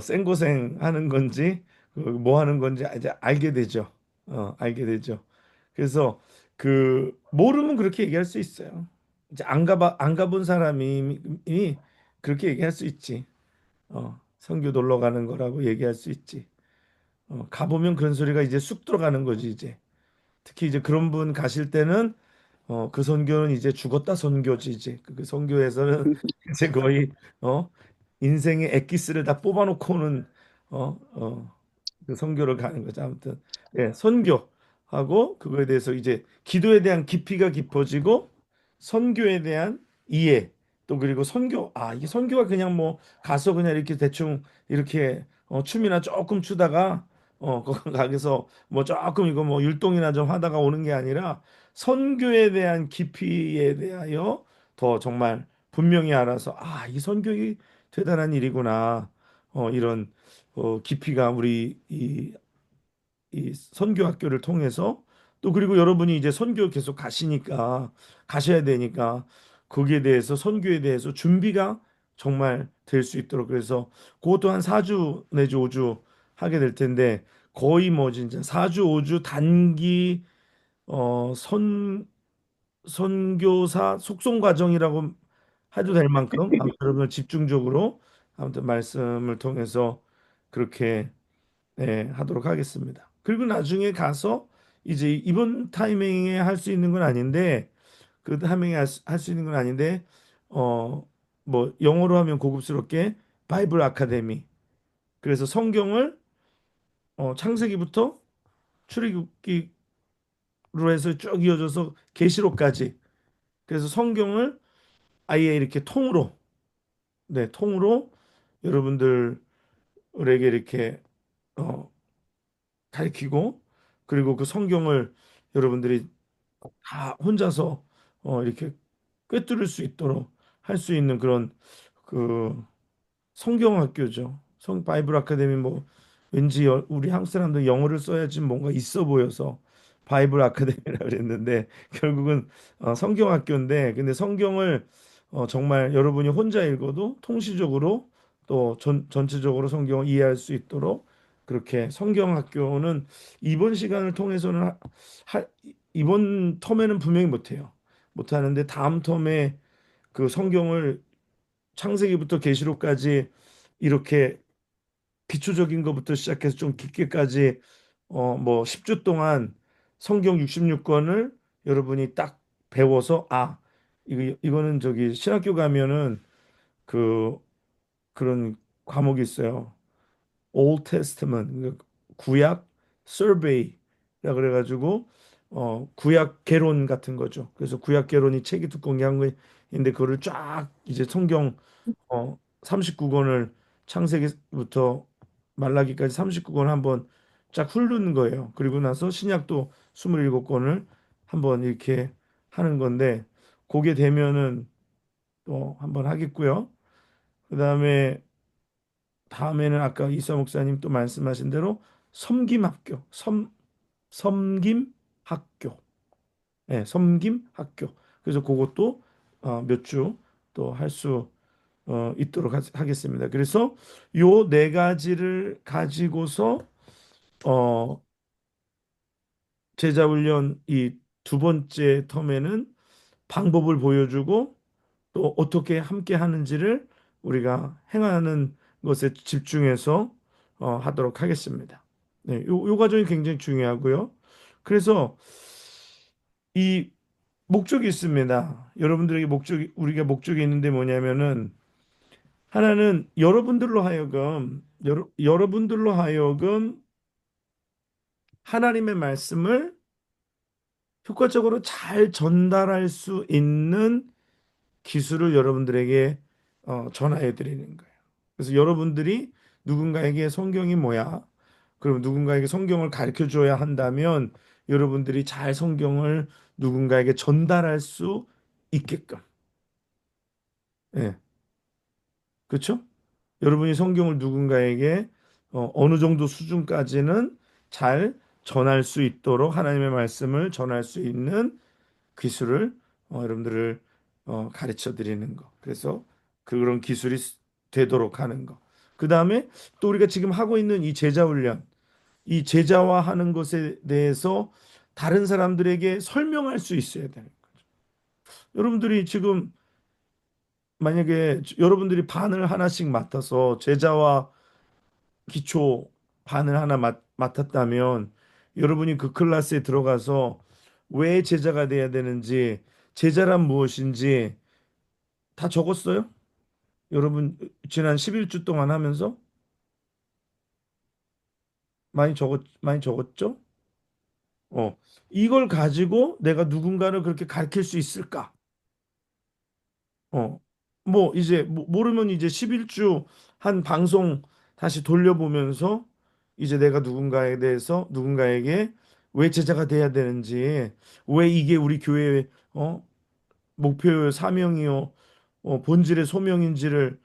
생고생 하는 건지 뭐 하는 건지 이제 알게 되죠. 알게 되죠. 그래서 모르면 그렇게 얘기할 수 있어요. 이제 안 가본 사람이 그렇게 얘기할 수 있지. 선교 놀러 가는 거라고 얘기할 수 있지. 가보면 그런 소리가 이제 쑥 들어가는 거지 이제. 특히 이제 그런 분 가실 때는 그 선교는 이제 죽었다 선교지 이제 그 선교에서는 이제 거의 어 인생의 엑기스를 다 뽑아놓고는 그 선교를 가는 거죠. 아무튼 예, 선교하고 그거에 대해서 이제 기도에 대한 깊이가 깊어지고 선교에 대한 이해 또 그리고 이게 선교가 그냥 뭐 가서 그냥 이렇게 대충 이렇게 춤이나 조금 추다가 거기 가서 뭐 조금 이거 뭐 율동이나 좀 하다가 오는 게 아니라 선교에 대한 깊이에 대하여 더 정말 분명히 알아서 이 선교이 대단한 일이구나. 이런 깊이가 우리 이 선교 학교를 통해서 또 그리고 여러분이 이제 선교 계속 가셔야 되니까 거기에 대해서 선교에 대해서 준비가 정말 될 수 있도록 그래서 그것도 한 4주 내지 5주 하게 될 텐데 거의 뭐 진짜 4주 5주 단기 어, 선 선교사 속성 과정이라고 해도 될 만큼 아무튼 여러분 집중적으로 아무튼 말씀을 통해서 그렇게 하도록 하겠습니다. 그리고 나중에 가서 이제 이번 타이밍에 할 수 있는 건 아닌데 그 타이밍에 할 수 있는 건 아닌데 어 뭐 영어로 하면 고급스럽게 바이블 아카데미 그래서 성경을 창세기부터 출애굽기로 해서 쭉 이어져서 계시록까지 그래서 성경을 아예 이렇게 통으로 여러분들에게 이렇게 어, 가르치고 그리고 그 성경을 여러분들이 다 혼자서 이렇게 꿰뚫을 수 있도록 할 수 있는 그런 그 성경 학교죠. 바이블 아카데미 뭐 왠지 우리 한국 사람들 영어를 써야지 뭔가 있어 보여서 바이블 아카데미라 그랬는데 결국은 성경 학교인데 근데 성경을 정말 여러분이 혼자 읽어도 통시적으로 또 전체적으로 성경을 이해할 수 있도록 그렇게 성경 학교는 이번 시간을 통해서는 하, 이번 텀에는 분명히 못해요. 못하는데 다음 텀에 그 성경을 창세기부터 계시록까지 이렇게 기초적인 것부터 시작해서 좀 깊게까지 뭐 10주 동안 성경 66권을 여러분이 딱 배워서 이거는 저기 신학교 가면은 그 그런 과목이 있어요. Old Testament, 그러니까 구약 survey라 그래가지고 구약 개론 같은 거죠. 그래서 구약 개론이 책이 두꺼운 게 한 거인데 그거를 쫙 이제 성경 39권을 창세기부터 말라기까지 39권 한번 쫙 훑는 거예요. 그리고 나서 신약도 27권을 한번 이렇게 하는 건데 그게 되면은 또 한번 하겠고요. 그다음에 다음에는 아까 이사 목사님 또 말씀하신 대로 섬김학교, 섬김학교, 네, 섬김학교. 그래서 그것도 몇 주 또 할 수 있도록 하겠습니다. 그래서 요 네 가지를 가지고서 어, 제자훈련 이 두 번째 텀에는 방법을 보여주고 또 어떻게 함께 하는지를 우리가 행하는 것에 집중해서 하도록 하겠습니다. 네, 요 과정이 굉장히 중요하고요. 그래서 이 목적이 있습니다. 여러분들에게 우리가 목적이 있는데 뭐냐면은 하나는 여러분들로 하여금 하나님의 말씀을 효과적으로 잘 전달할 수 있는 기술을 여러분들에게 전하해 드리는 거예요. 그래서 여러분들이 누군가에게 성경이 뭐야? 그럼 누군가에게 성경을 가르쳐 줘야 한다면 여러분들이 잘 성경을 누군가에게 전달할 수 있게끔. 예. 그렇죠? 여러분이 성경을 누군가에게 어느 정도 수준까지는 잘 전할 수 있도록 하나님의 말씀을 전할 수 있는 기술을 여러분들을 가르쳐 드리는 거. 그래서 그런 기술이 되도록 하는 거. 그 다음에 또 우리가 지금 하고 있는 이 제자 훈련, 이 제자화하는 것에 대해서 다른 사람들에게 설명할 수 있어야 돼요. 여러분들이 지금 만약에 여러분들이 반을 하나씩 맡아서 제자와 기초 반을 하나 맡았다면 여러분이 그 클래스에 들어가서 왜 제자가 돼야 되는지, 제자란 무엇인지 다 적었어요? 여러분 지난 11주 동안 하면서 많이 적었죠? 이걸 가지고 내가 누군가를 그렇게 가르칠 수 있을까? 어, 뭐 이제 모르면 이제 11주 한 방송 다시 돌려보면서 이제 내가 누군가에 대해서 누군가에게 왜 제자가 돼야 되는지, 왜 이게 우리 교회의 목표요, 사명이요, 본질의 소명인지를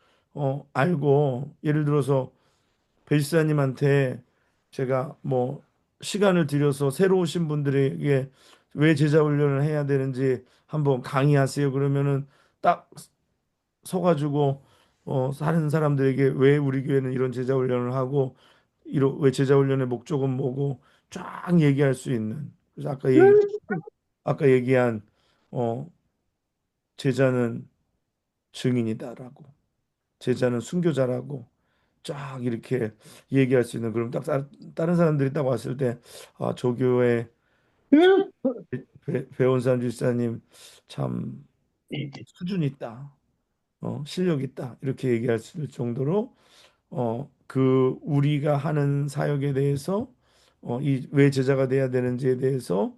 알고 예를 들어서 벨사님한테 제가 뭐 시간을 들여서 새로 오신 분들에게 왜 제자 훈련을 해야 되는지 한번 강의하세요. 그러면은 딱 서가지고 다른 사람들에게 왜 우리 교회는 이런 제자 훈련을 하고 왜 제자 훈련의 목적은 뭐고 쫙 얘기할 수 있는. 그래서 아까 얘기한 어 제자는 증인이다라고, 제자는 순교자라고 쫙 이렇게 얘기할 수 있는. 그럼 딱 다른 사람들이 딱 왔을 때 저 교회 배원산 집사님 참 수준 있다, 실력 있다 이렇게 얘기할 수 있을 정도로 그 우리가 하는 사역에 대해서 이 왜 제자가 돼야 되는지에 대해서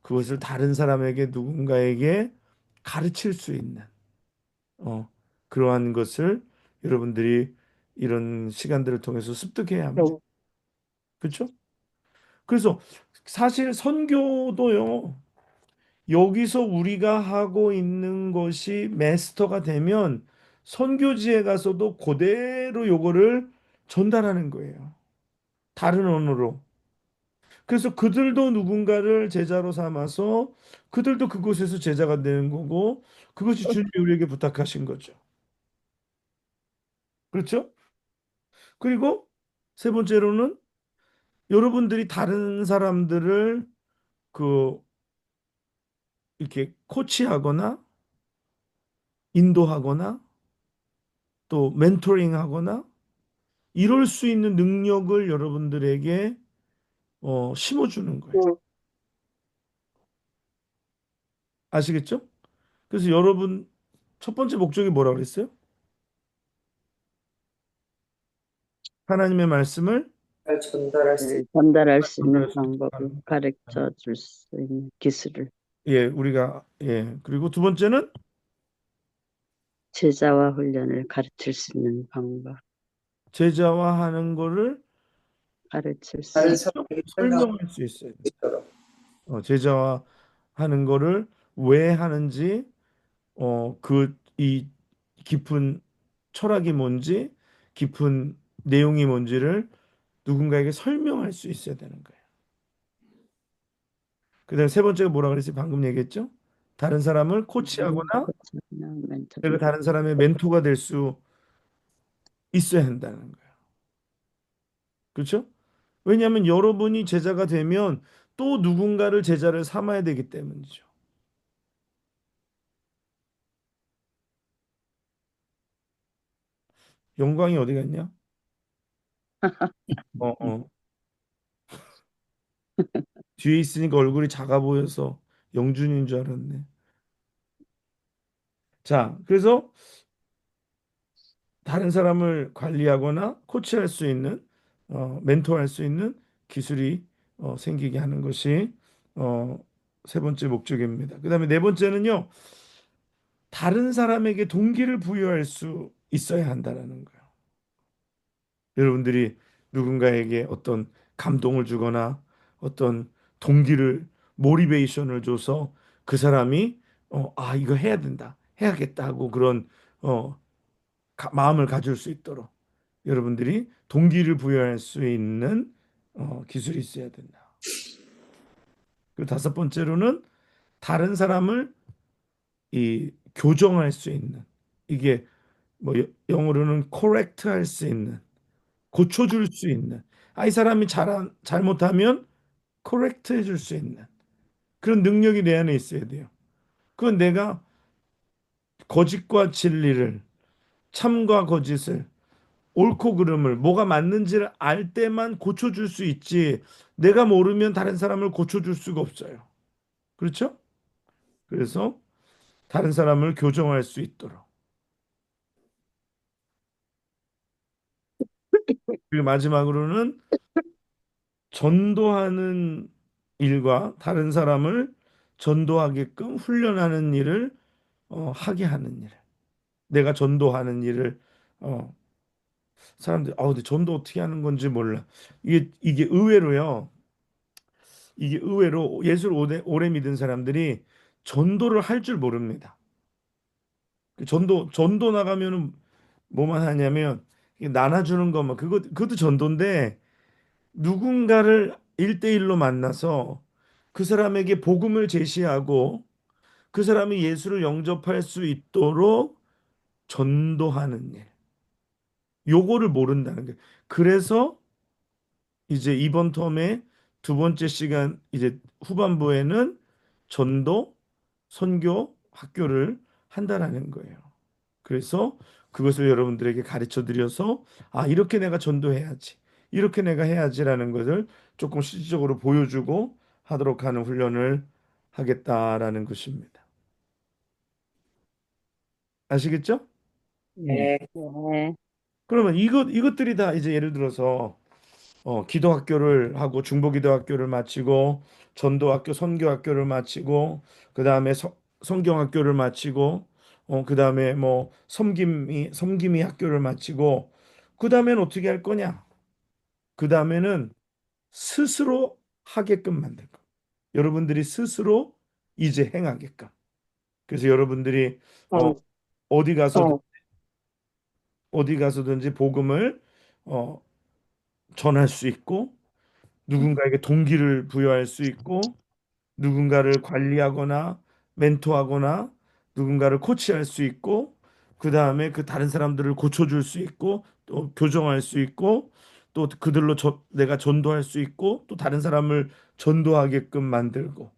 그것을 다른 사람에게 누군가에게 가르칠 수 있는 그러한 것을 여러분들이 이런 시간들을 통해서 습득해야 합니다. 그렇죠? 그래서 사실 선교도요. 여기서 우리가 하고 있는 것이 마스터가 되면 선교지에 가서도 그대로 요거를 전달하는 거예요. 다른 언어로. 그래서 그들도 누군가를 제자로 삼아서 그들도 그곳에서 제자가 되는 거고 그것이 주님이 우리에게 부탁하신 거죠. 그렇죠? 그리고 세 번째로는 여러분들이 다른 사람들을 그 이렇게 코치하거나 인도하거나 또 멘토링하거나 이럴 수 있는 능력을 여러분들에게 심어주는 거예요. 아시겠죠? 그래서 여러분 첫 번째 목적이 뭐라 그랬어요? 하나님의 말씀을 잘 전달할 수 있. 전달할 수 있는 전달할 수 있도록 방법을 하는. 가르쳐 줄 수 있는 기술을 우리가 그리고 두 번째는 제자와 훈련을 가르칠 수 있는 방법 제자화하는 거를 가르칠 수 다른 있는 사람에게 설명할 수 있어야 돼. 있도록. 제자화하는 거를 왜 하는지, 이 깊은 철학이 뭔지, 깊은 내용이 뭔지를 누군가에게 설명할 수 있어야 되는 거예요. 그다음에 세 번째가 뭐라 그랬지? 방금 얘기했죠? 다른 사람을 코치하거나 멘토. 내가 다른 사람의 멘토가 될 수 있어야 한다는 거예요. 그렇죠? 왜냐하면 여러분이 제자가 되면 또 누군가를 제자를 삼아야 되기 때문이죠. 영광이 어디 갔냐? 어, 어. 뒤에 있으니까 얼굴이 작아 보여서 영준인 줄 알았네. 자, 그래서 다른 사람을 관리하거나 코치할 수 있는, 멘토할 수 있는 기술이 생기게 하는 것이 어, 세 번째 목적입니다. 그다음에 네 번째는요, 다른 사람에게 동기를 부여할 수 있어야 한다라는 거예요. 여러분들이 누군가에게 어떤 감동을 주거나 어떤 동기를 모티베이션을 줘서 그 사람이 이거 해야 된다, 해야겠다 하고 그런 어, 마음을 가질 수 있도록 여러분들이 동기를 부여할 수 있는 기술이 있어야 된다. 그리고 다섯 번째로는 다른 사람을 이 교정할 수 있는, 이게 뭐 영어로는 correct 할 수 있는, 고쳐줄 수 있는, 이 사람이 잘못하면 correct 해줄 수 있는 그런 능력이 내 안에 있어야 돼요. 그건 내가 거짓과 진리를, 참과 거짓을, 옳고 그름을, 뭐가 맞는지를 알 때만 고쳐줄 수 있지, 내가 모르면 다른 사람을 고쳐줄 수가 없어요. 그렇죠? 그래서 다른 사람을 교정할 수 있도록. 그리고 마지막으로는 전도하는 일과 다른 사람을 전도하게끔 훈련하는 일을 하게 하는 일. 내가 전도하는 일을 어, 사람들이 근데 전도 어떻게 하는 건지 몰라. 이게 의외로요. 이게 의외로 예수를 오래 믿은 사람들이 전도를 할 줄 모릅니다. 그 전도 나가면은 뭐만 하냐면 이게 나눠주는 것만, 그것도 전도인데, 누군가를 일대일로 만나서 그 사람에게 복음을 제시하고 그 사람이 예수를 영접할 수 있도록 전도하는 일. 요거를 모른다는 게. 그래서 이제 이번 텀에 두 번째 시간 이제 후반부에는 전도 선교 학교를 한다라는 거예요. 그래서 그것을 여러분들에게 가르쳐 드려서 이렇게 내가 전도해야지. 이렇게 내가 해야지라는 것을 조금 실질적으로 보여주고 하도록 하는 훈련을 하겠다라는 것입니다. 아시겠죠? 예. 네. 네. 그러면 이것들이 다 이제 예를 들어서 기도학교를 하고 중보기도학교를 마치고 전도학교 선교학교를 마치고 그다음에 성경학교를 마치고 그다음에 뭐 섬김이 학교를 마치고 그다음엔 어떻게 할 거냐? 그다음에는 스스로 하게끔 만들 거. 여러분들이 스스로 이제 행하게끔. 그래서 여러분들이 어, 어디 가서 어디 가서든지 복음을 어, 전할 수 있고 누군가에게 동기를 부여할 수 있고 누군가를 관리하거나 멘토하거나 누군가를 코치할 수 있고 그 다음에 그 다른 사람들을 고쳐줄 수 있고 또 교정할 수 있고 또 그들로 내가 전도할 수 있고 또 다른 사람을 전도하게끔 만들고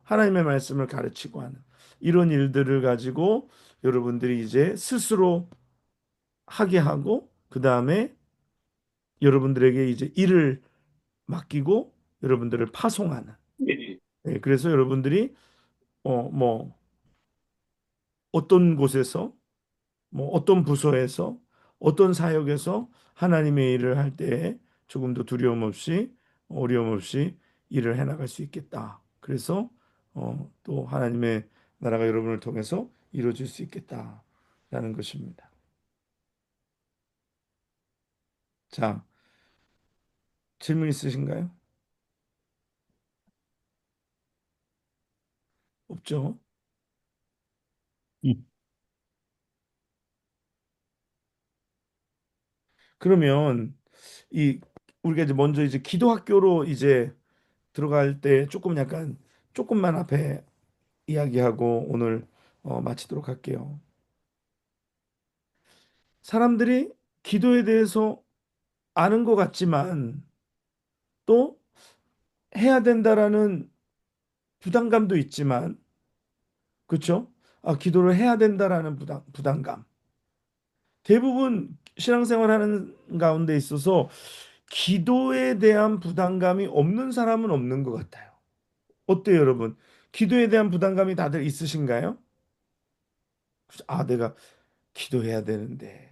하나님의 말씀을 가르치고 하는 이런 일들을 가지고 여러분들이 이제 스스로 하게 하고 그 다음에 여러분들에게 이제 일을 맡기고 여러분들을 파송하는. 그래서 여러분들이 뭐 어떤 곳에서 뭐 어떤 부서에서 어떤 사역에서 하나님의 일을 할 때 조금 더 두려움 없이 어려움 없이 일을 해나갈 수 있겠다. 그래서 또 하나님의 나라가 여러분을 통해서 이루어질 수 있겠다라는 것입니다. 자, 질문 있으신가요? 없죠? 그러면 이 우리가 이제 먼저 이제 기도 학교로 이제 들어갈 때 조금 약간 조금만 앞에 이야기하고 오늘 마치도록 할게요. 사람들이 기도에 대해서 아는 것 같지만 또 해야 된다라는 부담감도 있지만 그렇죠? 기도를 해야 된다라는 부담감. 대부분 신앙생활하는 가운데 있어서 기도에 대한 부담감이 없는 사람은 없는 것 같아요. 어때요, 여러분? 기도에 대한 부담감이 다들 있으신가요? 내가 기도해야 되는데.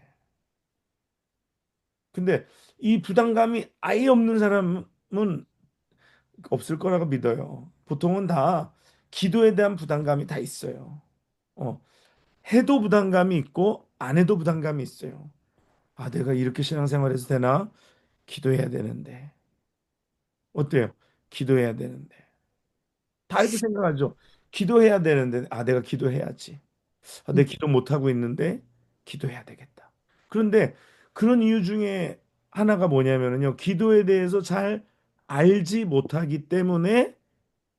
근데 이 부담감이 아예 없는 사람은 없을 거라고 믿어요. 보통은 다 기도에 대한 부담감이 다 있어요. 어, 해도 부담감이 있고 안 해도 부담감이 있어요. 내가 이렇게 신앙생활해서 되나? 기도해야 되는데. 어때요? 기도해야 되는데. 다 이렇게 생각하죠. 기도해야 되는데, 내가 기도해야지. 내 기도 못하고 있는데, 기도해야 되겠다. 그런데 그런 이유 중에 하나가 뭐냐면요. 기도에 대해서 잘 알지 못하기 때문에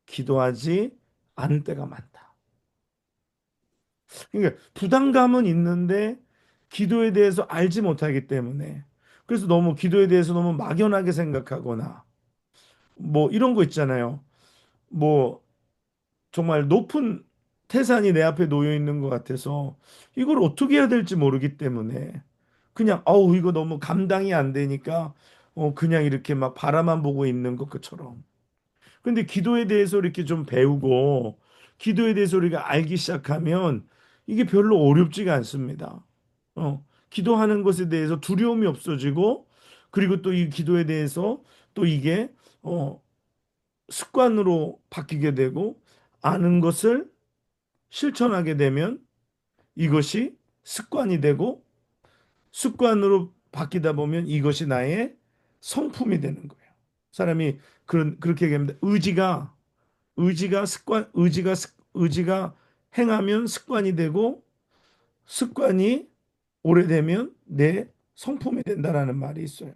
기도하지 않을 때가 많다. 그러니까 부담감은 있는데 기도에 대해서 알지 못하기 때문에 그래서 너무 기도에 대해서 너무 막연하게 생각하거나 뭐 이런 거 있잖아요. 뭐 정말 높은 태산이 내 앞에 놓여 있는 것 같아서 이걸 어떻게 해야 될지 모르기 때문에 그냥 이거 너무 감당이 안 되니까 그냥 이렇게 막 바라만 보고 있는 것처럼. 근데 기도에 대해서 이렇게 좀 배우고 기도에 대해서 우리가 알기 시작하면 이게 별로 어렵지가 않습니다. 기도하는 것에 대해서 두려움이 없어지고 그리고 또 이 기도에 대해서 또 이게 습관으로 바뀌게 되고 아는 것을 실천하게 되면 이것이 습관이 되고 습관으로 바뀌다 보면 이것이 나의 성품이 되는 거예요. 사람이 그렇게 얘기합니다. 의지가 행하면 습관이 되고 습관이 오래되면 내 성품이 된다라는 말이 있어요.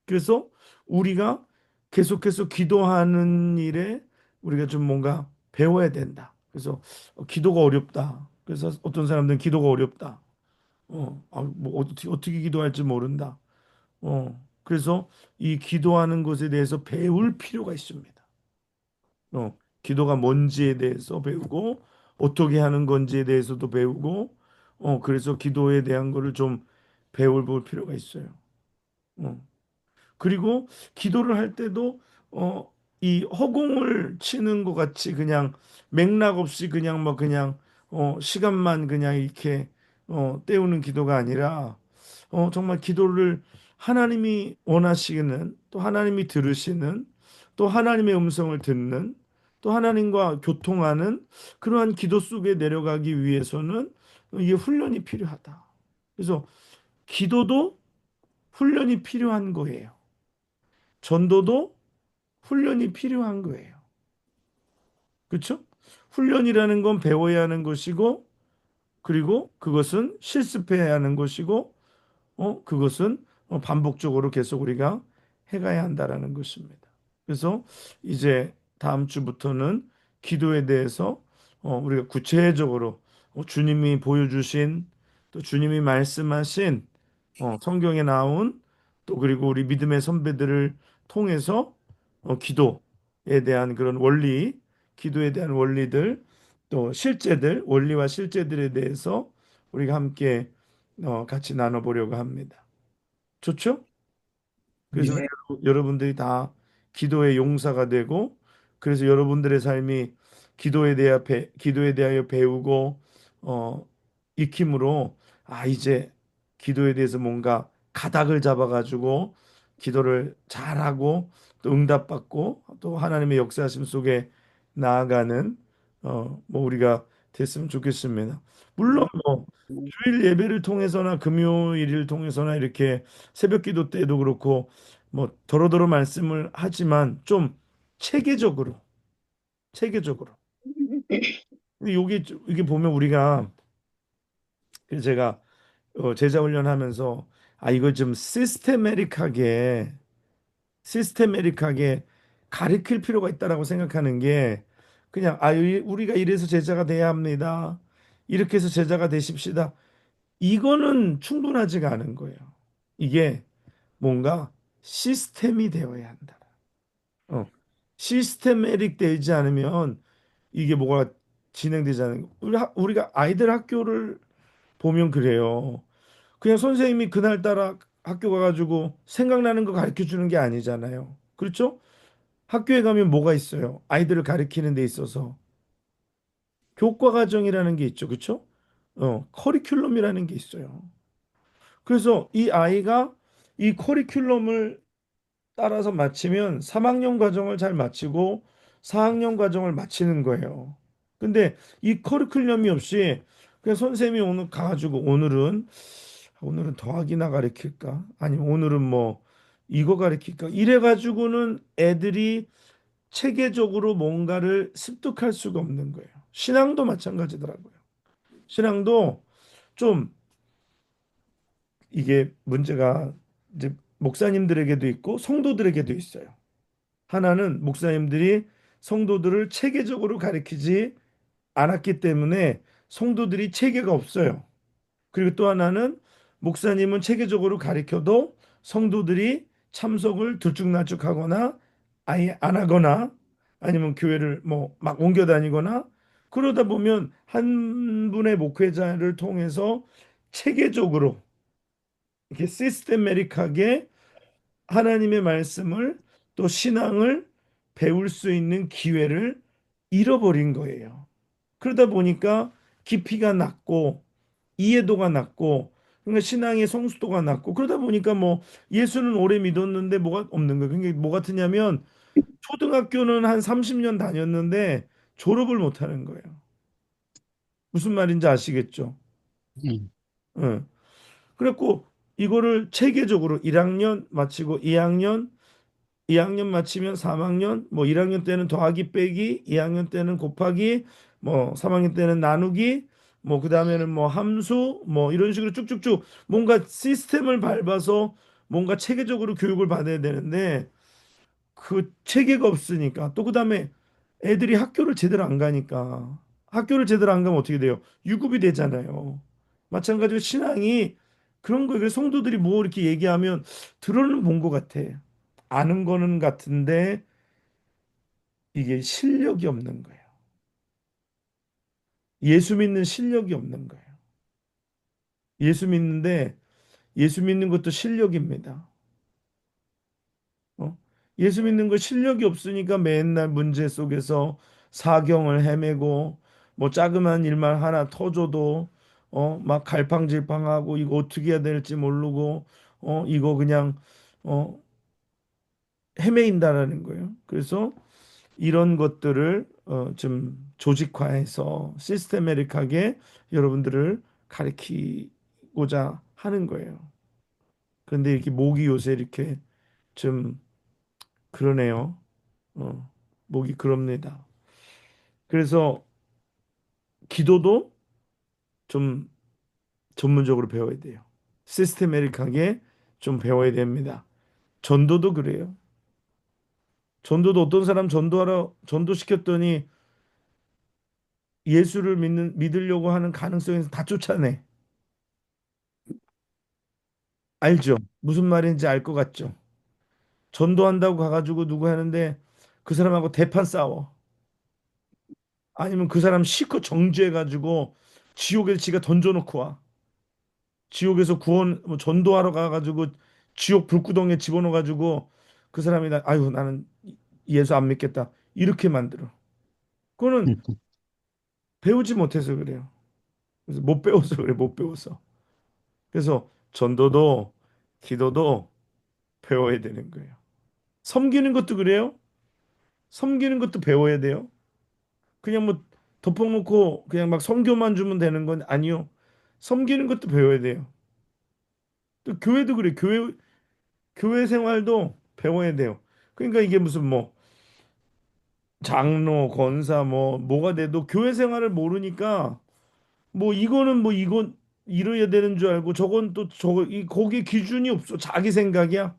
그래서 우리가 계속해서 기도하는 일에 우리가 좀 뭔가 배워야 된다. 그래서 기도가 어렵다. 그래서 어떤 사람들은 기도가 어렵다. 뭐 어떻게 기도할지 모른다. 그래서 이 기도하는 것에 대해서 배울 필요가 있습니다. 기도가 뭔지에 대해서 배우고 어떻게 하는 건지에 대해서도 배우고 그래서 기도에 대한 거를 좀 배울 필요가 있어요. 어. 그리고 기도를 할 때도 이 허공을 치는 것 같이 그냥 맥락 없이 그냥 뭐 그냥 시간만 그냥 이렇게 때우는 기도가 아니라 정말 기도를 하나님이 원하시는 또 하나님이 들으시는 또 하나님의 음성을 듣는 또 하나님과 교통하는 그러한 기도 속에 내려가기 위해서는 이게 훈련이 필요하다. 그래서 기도도 훈련이 필요한 거예요. 전도도 훈련이 필요한 거예요. 그렇죠? 훈련이라는 건 배워야 하는 것이고 그리고 그것은 실습해야 하는 것이고 그것은 반복적으로 계속 우리가 해가야 한다라는 것입니다. 그래서 이제 다음 주부터는 기도에 대해서 우리가 구체적으로 주님이 보여주신 또 주님이 말씀하신 성경에 나온 또 그리고 우리 믿음의 선배들을 통해서 기도에 대한 그런 원리, 기도에 대한 원리들 또 실제들, 원리와 실제들에 대해서 우리가 함께 같이 나눠보려고 합니다. 좋죠? 그래서 네. 여러분들이 다 기도의 용사가 되고 그래서 여러분들의 삶이 기도에 대하여 배우고 익힘으로 이제 기도에 대해서 뭔가 가닥을 잡아가지고 기도를 잘하고 또 응답받고 또 하나님의 역사하심 속에 나아가는 뭐 우리가 됐으면 좋겠습니다. 물론 뭐 주일 예배를 통해서나 금요일을 통해서나 이렇게 새벽 기도 때도 그렇고 뭐 더러더러 말씀을 하지만 좀 체계적으로 체계적으로. 근데 여기 이게 보면 우리가 제가 제자 훈련하면서 아 이거 좀 시스테매틱하게 가르칠 필요가 있다라고 생각하는 게 그냥 아 우리가 이래서 제자가 돼야 합니다. 이렇게 해서 제자가 되십시다. 이거는 충분하지가 않은 거예요. 이게 뭔가 시스템이 되어야 한다. 어. 시스테매틱 되지 않으면 이게 뭐가 진행되지 않는 거. 우리가 아이들 학교를 보면 그래요. 그냥 선생님이 그날따라 학교 가가지고 생각나는 거 가르쳐 주는 게 아니잖아요. 그렇죠? 학교에 가면 뭐가 있어요? 아이들을 가르치는 데 있어서 교과 과정이라는 게 있죠. 그렇죠? 커리큘럼이라는 게 있어요. 그래서 이 아이가 이 커리큘럼을 따라서 마치면 3학년 과정을 잘 마치고 4학년 과정을 마치는 거예요. 근데 이 커리큘럼이 없이 그냥 선생님이 오늘 가가지고 오늘은 더하기나 가르칠까? 아니면 오늘은 뭐 이거 가르칠까? 이래가지고는 애들이 체계적으로 뭔가를 습득할 수가 없는 거예요. 신앙도 마찬가지더라고요. 신앙도 좀 이게 문제가 이제 목사님들에게도 있고 성도들에게도 있어요. 하나는 목사님들이 성도들을 체계적으로 가르치지 않았기 때문에 성도들이 체계가 없어요. 그리고 또 하나는 목사님은 체계적으로 가르쳐도 성도들이 참석을 들쭉날쭉하거나 아예 안 하거나 아니면 교회를 뭐 막 옮겨 다니거나 그러다 보면 한 분의 목회자를 통해서 체계적으로 이렇게 시스테매틱하게 하나님의 말씀을 또 신앙을 배울 수 있는 기회를 잃어버린 거예요. 그러다 보니까 깊이가 낮고 이해도가 낮고 그러니까 신앙의 성숙도가 낮고 그러다 보니까 뭐 예수는 오래 믿었는데 뭐가 없는 거예요. 그게 뭐 같으냐면 초등학교는 한 30년 다녔는데 졸업을 못 하는 거예요. 무슨 말인지 아시겠죠? 음. 응. 그래갖고 이거를 체계적으로 1학년 마치고 2학년 마치면 3학년, 뭐 1학년 때는 더하기 빼기, 2학년 때는 곱하기, 뭐 3학년 때는 나누기, 뭐 그다음에는 뭐 함수, 뭐 이런 식으로 쭉쭉쭉 뭔가 시스템을 밟아서 뭔가 체계적으로 교육을 받아야 되는데 그 체계가 없으니까 또 그다음에 애들이 학교를 제대로 안 가니까 학교를 제대로 안 가면 어떻게 돼요? 유급이 되잖아요. 마찬가지로 신앙이 그런 거예요. 그래서 성도들이 뭐 이렇게 얘기하면 들어는 본 것 같아. 아는 거는 같은데 이게 실력이 없는 거예요. 예수 믿는 실력이 없는 거예요. 예수 믿는데 예수 믿는 것도 실력입니다. 어? 예수 믿는 거 실력이 없으니까 맨날 문제 속에서 사경을 헤매고 뭐 자그마한 일만 하나 터져도 막 갈팡질팡하고 이거 어떻게 해야 될지 모르고 이거 그냥 어 헤매인다라는 거예요. 그래서 이런 것들을 좀 조직화해서 시스테매틱하게 여러분들을 가르치고자 하는 거예요. 그런데 이렇게 목이 요새 이렇게 좀 그러네요. 목이 그럽니다. 그래서 기도도 좀 전문적으로 배워야 돼요. 시스테매틱하게 좀 배워야 됩니다. 전도도 그래요. 전도도 어떤 사람 전도시켰더니 예수를 믿으려고 하는 가능성에서 다 쫓아내. 알죠? 무슨 말인지 알 것 같죠? 전도한다고 가가지고 누구 하는데 그 사람하고 대판 싸워. 아니면 그 사람 실컷 정죄해가지고 지옥에 지가 던져놓고 와. 지옥에서 구원 뭐 전도하러 가가지고 지옥 불구덩이에 집어넣어가지고 그 사람이 아유 나는 예수 안 믿겠다 이렇게 만들어. 그거는 배우지 못해서 그래요. 그래서 못 배워서 그래 못 배워서. 그래서 전도도 기도도 배워야 되는 거예요. 섬기는 것도 그래요. 섬기는 것도 배워야 돼요. 그냥 뭐 덮어놓고 그냥 막 섬교만 주면 되는 건 아니요. 섬기는 것도 배워야 돼요. 또 교회도 그래. 교회 생활도 배워야 돼요. 그러니까 이게 무슨 뭐 장로, 권사 뭐가 돼도 교회 생활을 모르니까 뭐 이거는 뭐 이건 이래야 되는 줄 알고 저건 또 저거 이 거기에 기준이 없어. 자기 생각이야.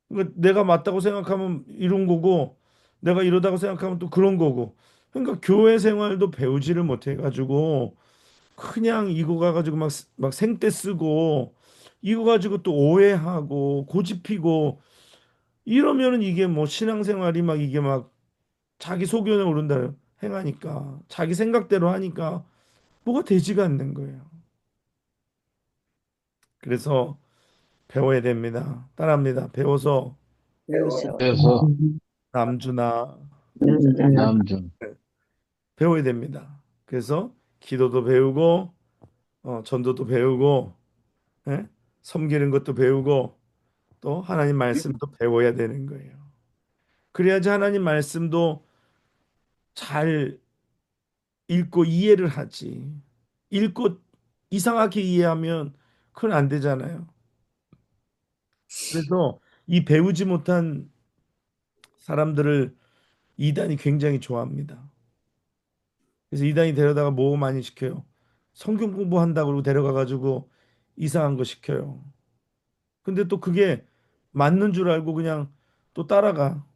그러니까 내가 맞다고 생각하면 이런 거고 내가 이러다고 생각하면 또 그런 거고. 그러니까 교회 생활도 배우지를 못해 가지고 그냥 이거 가지고 막 생떼 쓰고 이거 가지고 또 오해하고 고집 피고 이러면은 이게 뭐 신앙생활이 막 이게 막 자기 소견에 오른다 행하니까 자기 생각대로 하니까 뭐가 되지가 않는 거예요. 그래서 배워야 됩니다. 따라합니다. 배워서 배워서 그래서 남주나 남준 배워야 됩니다. 그래서 기도도 배우고 전도도 배우고 예? 섬기는 것도 배우고 또 하나님 말씀도 배워야 되는 거예요. 그래야지 하나님 말씀도 잘 읽고 이해를 하지. 읽고 이상하게 이해하면 그건 안 되잖아요. 그래서 이 배우지 못한 사람들을 이단이 굉장히 좋아합니다. 그래서 이단이 데려다가 뭐 많이 시켜요. 성경 공부한다고 그러고 데려가 가지고 이상한 거 시켜요. 근데 또 그게 맞는 줄 알고 그냥 또 따라가.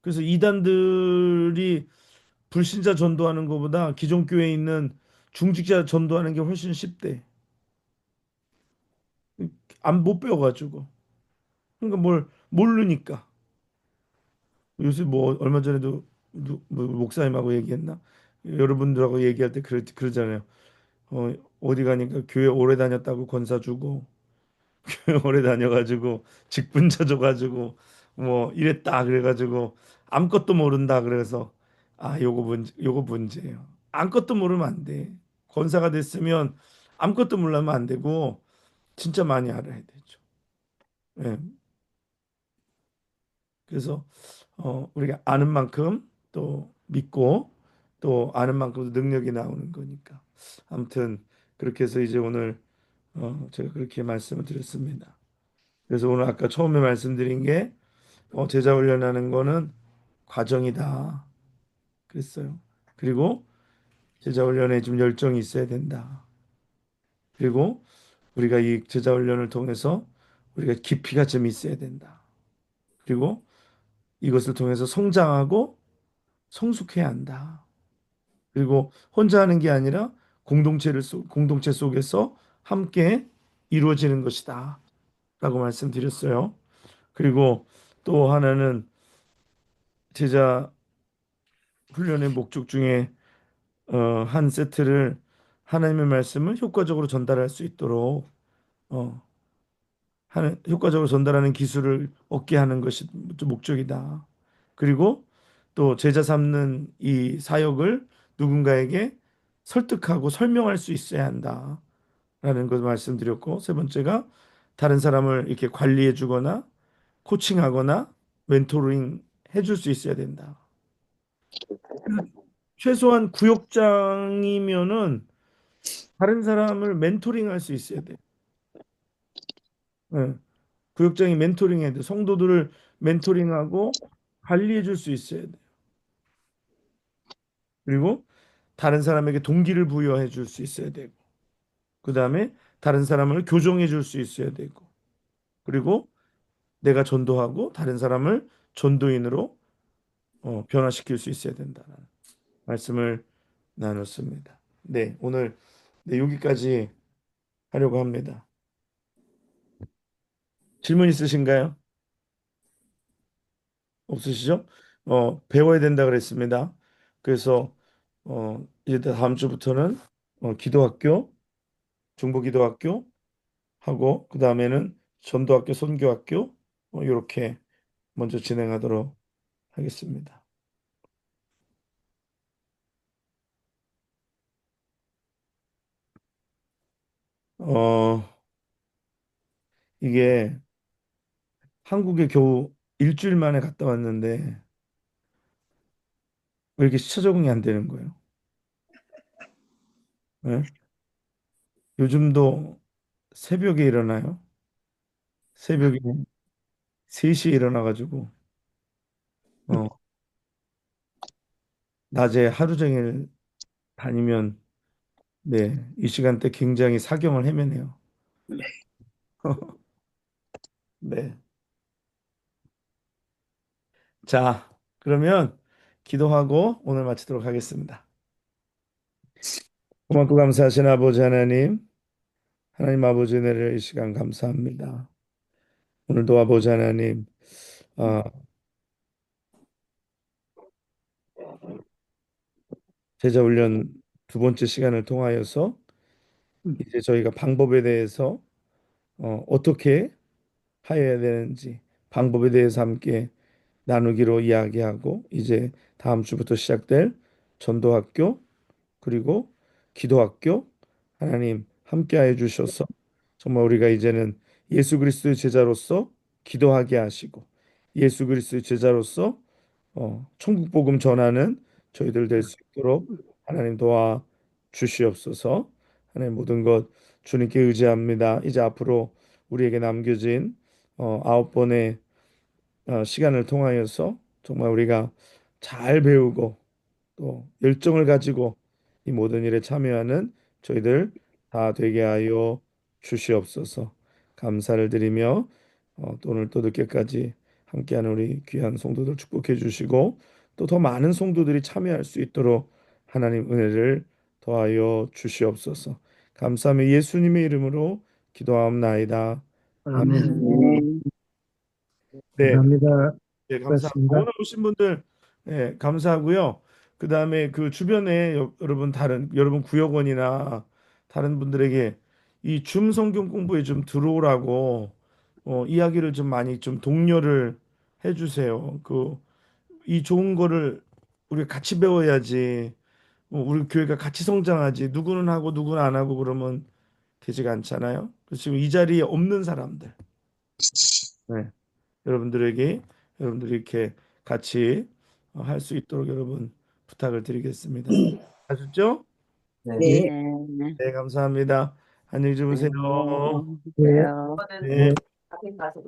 그래서 이단들이 불신자 전도하는 것보다 기존 교회에 있는 중직자 전도하는 게 훨씬 쉽대. 안 못 배워가지고. 그러니까 뭘 모르니까. 요새 뭐 얼마 전에도 뭐 목사님하고 얘기했나? 여러분들하고 얘기할 때 그러잖아요. 어디 가니까 교회 오래 다녔다고 권사 주고 교회 오래 다녀가지고 직분자 줘가지고 뭐 이랬다 그래가지고 아무것도 모른다 그래서 요거 문제예요. 아무것도 모르면 안 돼. 권사가 됐으면 아무것도 몰라면 안 되고 진짜 많이 알아야 되죠. 예. 그래서 우리가 아는 만큼 또 믿고 또 아는 만큼 능력이 나오는 거니까. 아무튼 그렇게 해서 이제 오늘 제가 그렇게 말씀을 드렸습니다. 그래서 오늘 아까 처음에 말씀드린 게 제자 훈련하는 거는 과정이다. 그랬어요. 그리고 제자 훈련에 좀 열정이 있어야 된다. 그리고 우리가 이 제자 훈련을 통해서 우리가 깊이가 좀 있어야 된다. 그리고 이것을 통해서 성장하고 성숙해야 한다. 그리고 혼자 하는 게 아니라 공동체 속에서 함께 이루어지는 것이다. 라고 말씀드렸어요. 그리고 또 하나는 제자 훈련의 목적 중에 한 세트를 하나님의 말씀을 효과적으로 전달할 수 있도록 어, 효과적으로 전달하는 기술을 얻게 하는 것이 목적이다. 그리고 또 제자 삼는 이 사역을 누군가에게 설득하고 설명할 수 있어야 한다라는 것을 말씀드렸고 세 번째가 다른 사람을 이렇게 관리해 주거나 코칭하거나 멘토링 해줄 수 있어야 된다. 최소한 구역장이면은 다른 사람을 멘토링 할 수 있어야 돼. 예. 구역장이 멘토링 해야 돼. 성도들을 멘토링하고 관리해 줄 수 있어야 돼. 그리고 다른 사람에게 동기를 부여해 줄 수 있어야 되고. 그다음에 다른 사람을 교정해 줄 수 있어야 되고. 그리고 내가 전도하고 다른 사람을 전도인으로 변화시킬 수 있어야 된다는 말씀을 나눴습니다. 네, 오늘 네, 여기까지 하려고 합니다. 질문 있으신가요? 없으시죠? 배워야 된다 그랬습니다. 그래서 이제 다음 주부터는 기도학교, 중보기도학교 하고 그 다음에는 전도학교, 선교학교 이렇게 먼저 진행하도록 하겠습니다. 어, 이게 한국에 겨우 일주일 만에 갔다 왔는데 왜 이렇게 시차 적응이 안 되는 거예요? 예? 요즘도 새벽에 일어나요. 새벽에 3시에 일어나가지고 어, 낮에 하루 종일 다니면 네, 이 시간대 굉장히 사경을 헤매네요. 네. 자, 그러면 기도하고 오늘 마치도록 하겠습니다. 고맙고 감사하신 아버지 하나님, 하나님 아버지 은혜를 이 시간 감사합니다. 오늘도 아버지 하나님, 아, 제자 훈련 두 번째 시간을 통하여서 이제 저희가 방법에 대해서 어떻게 하여야 되는지 방법에 대해서 함께 나누기로 이야기하고 이제 다음 주부터 시작될 전도학교 그리고 기도학교 하나님 함께하여 주셔서 정말 우리가 이제는 예수 그리스도의 제자로서 기도하게 하시고 예수 그리스도의 제자로서 천국 복음 전하는 저희들 될 수 있도록 하나님 도와 주시옵소서. 하나님 모든 것 주님께 의지합니다. 이제 앞으로 우리에게 남겨진 9번의 시간을 통하여서 정말 우리가 잘 배우고 또 열정을 가지고 이 모든 일에 참여하는 저희들 다 되게 하여 주시옵소서. 감사를 드리며 또 오늘 또 늦게까지 함께하는 우리 귀한 성도들 축복해 주시고 또 더 많은 성도들이 참여할 수 있도록 하나님 은혜를 더하여 주시옵소서. 감사하며 예수님의 이름으로 기도하옵나이다. 아멘. 아멘. 아멘. 네. 감사합니다. 네, 감사합니다. 고맙습니다. 오늘 오신 분들 네, 감사하고요. 그다음에 그 주변에 여러분 다른 여러분 구역원이나 다른 분들에게 이 줌 성경 공부에 좀 들어오라고 이야기를 좀 많이 좀 독려를 해주세요. 그 이 좋은 거를 우리가 같이 배워야지. 우리 교회가 같이 성장하지. 누구는 하고 누구는 안 하고 그러면 되지가 않잖아요. 그래서 지금 이 자리에 없는 사람들. 네. 여러분들에게 여러분들이 이렇게 같이 할 수 있도록 여러분 부탁을 드리겠습니다. 아셨죠? 네. 네. 네, 감사합니다. 안녕히 주무세요. 네. 네. 그래요. 네. 앞에 가서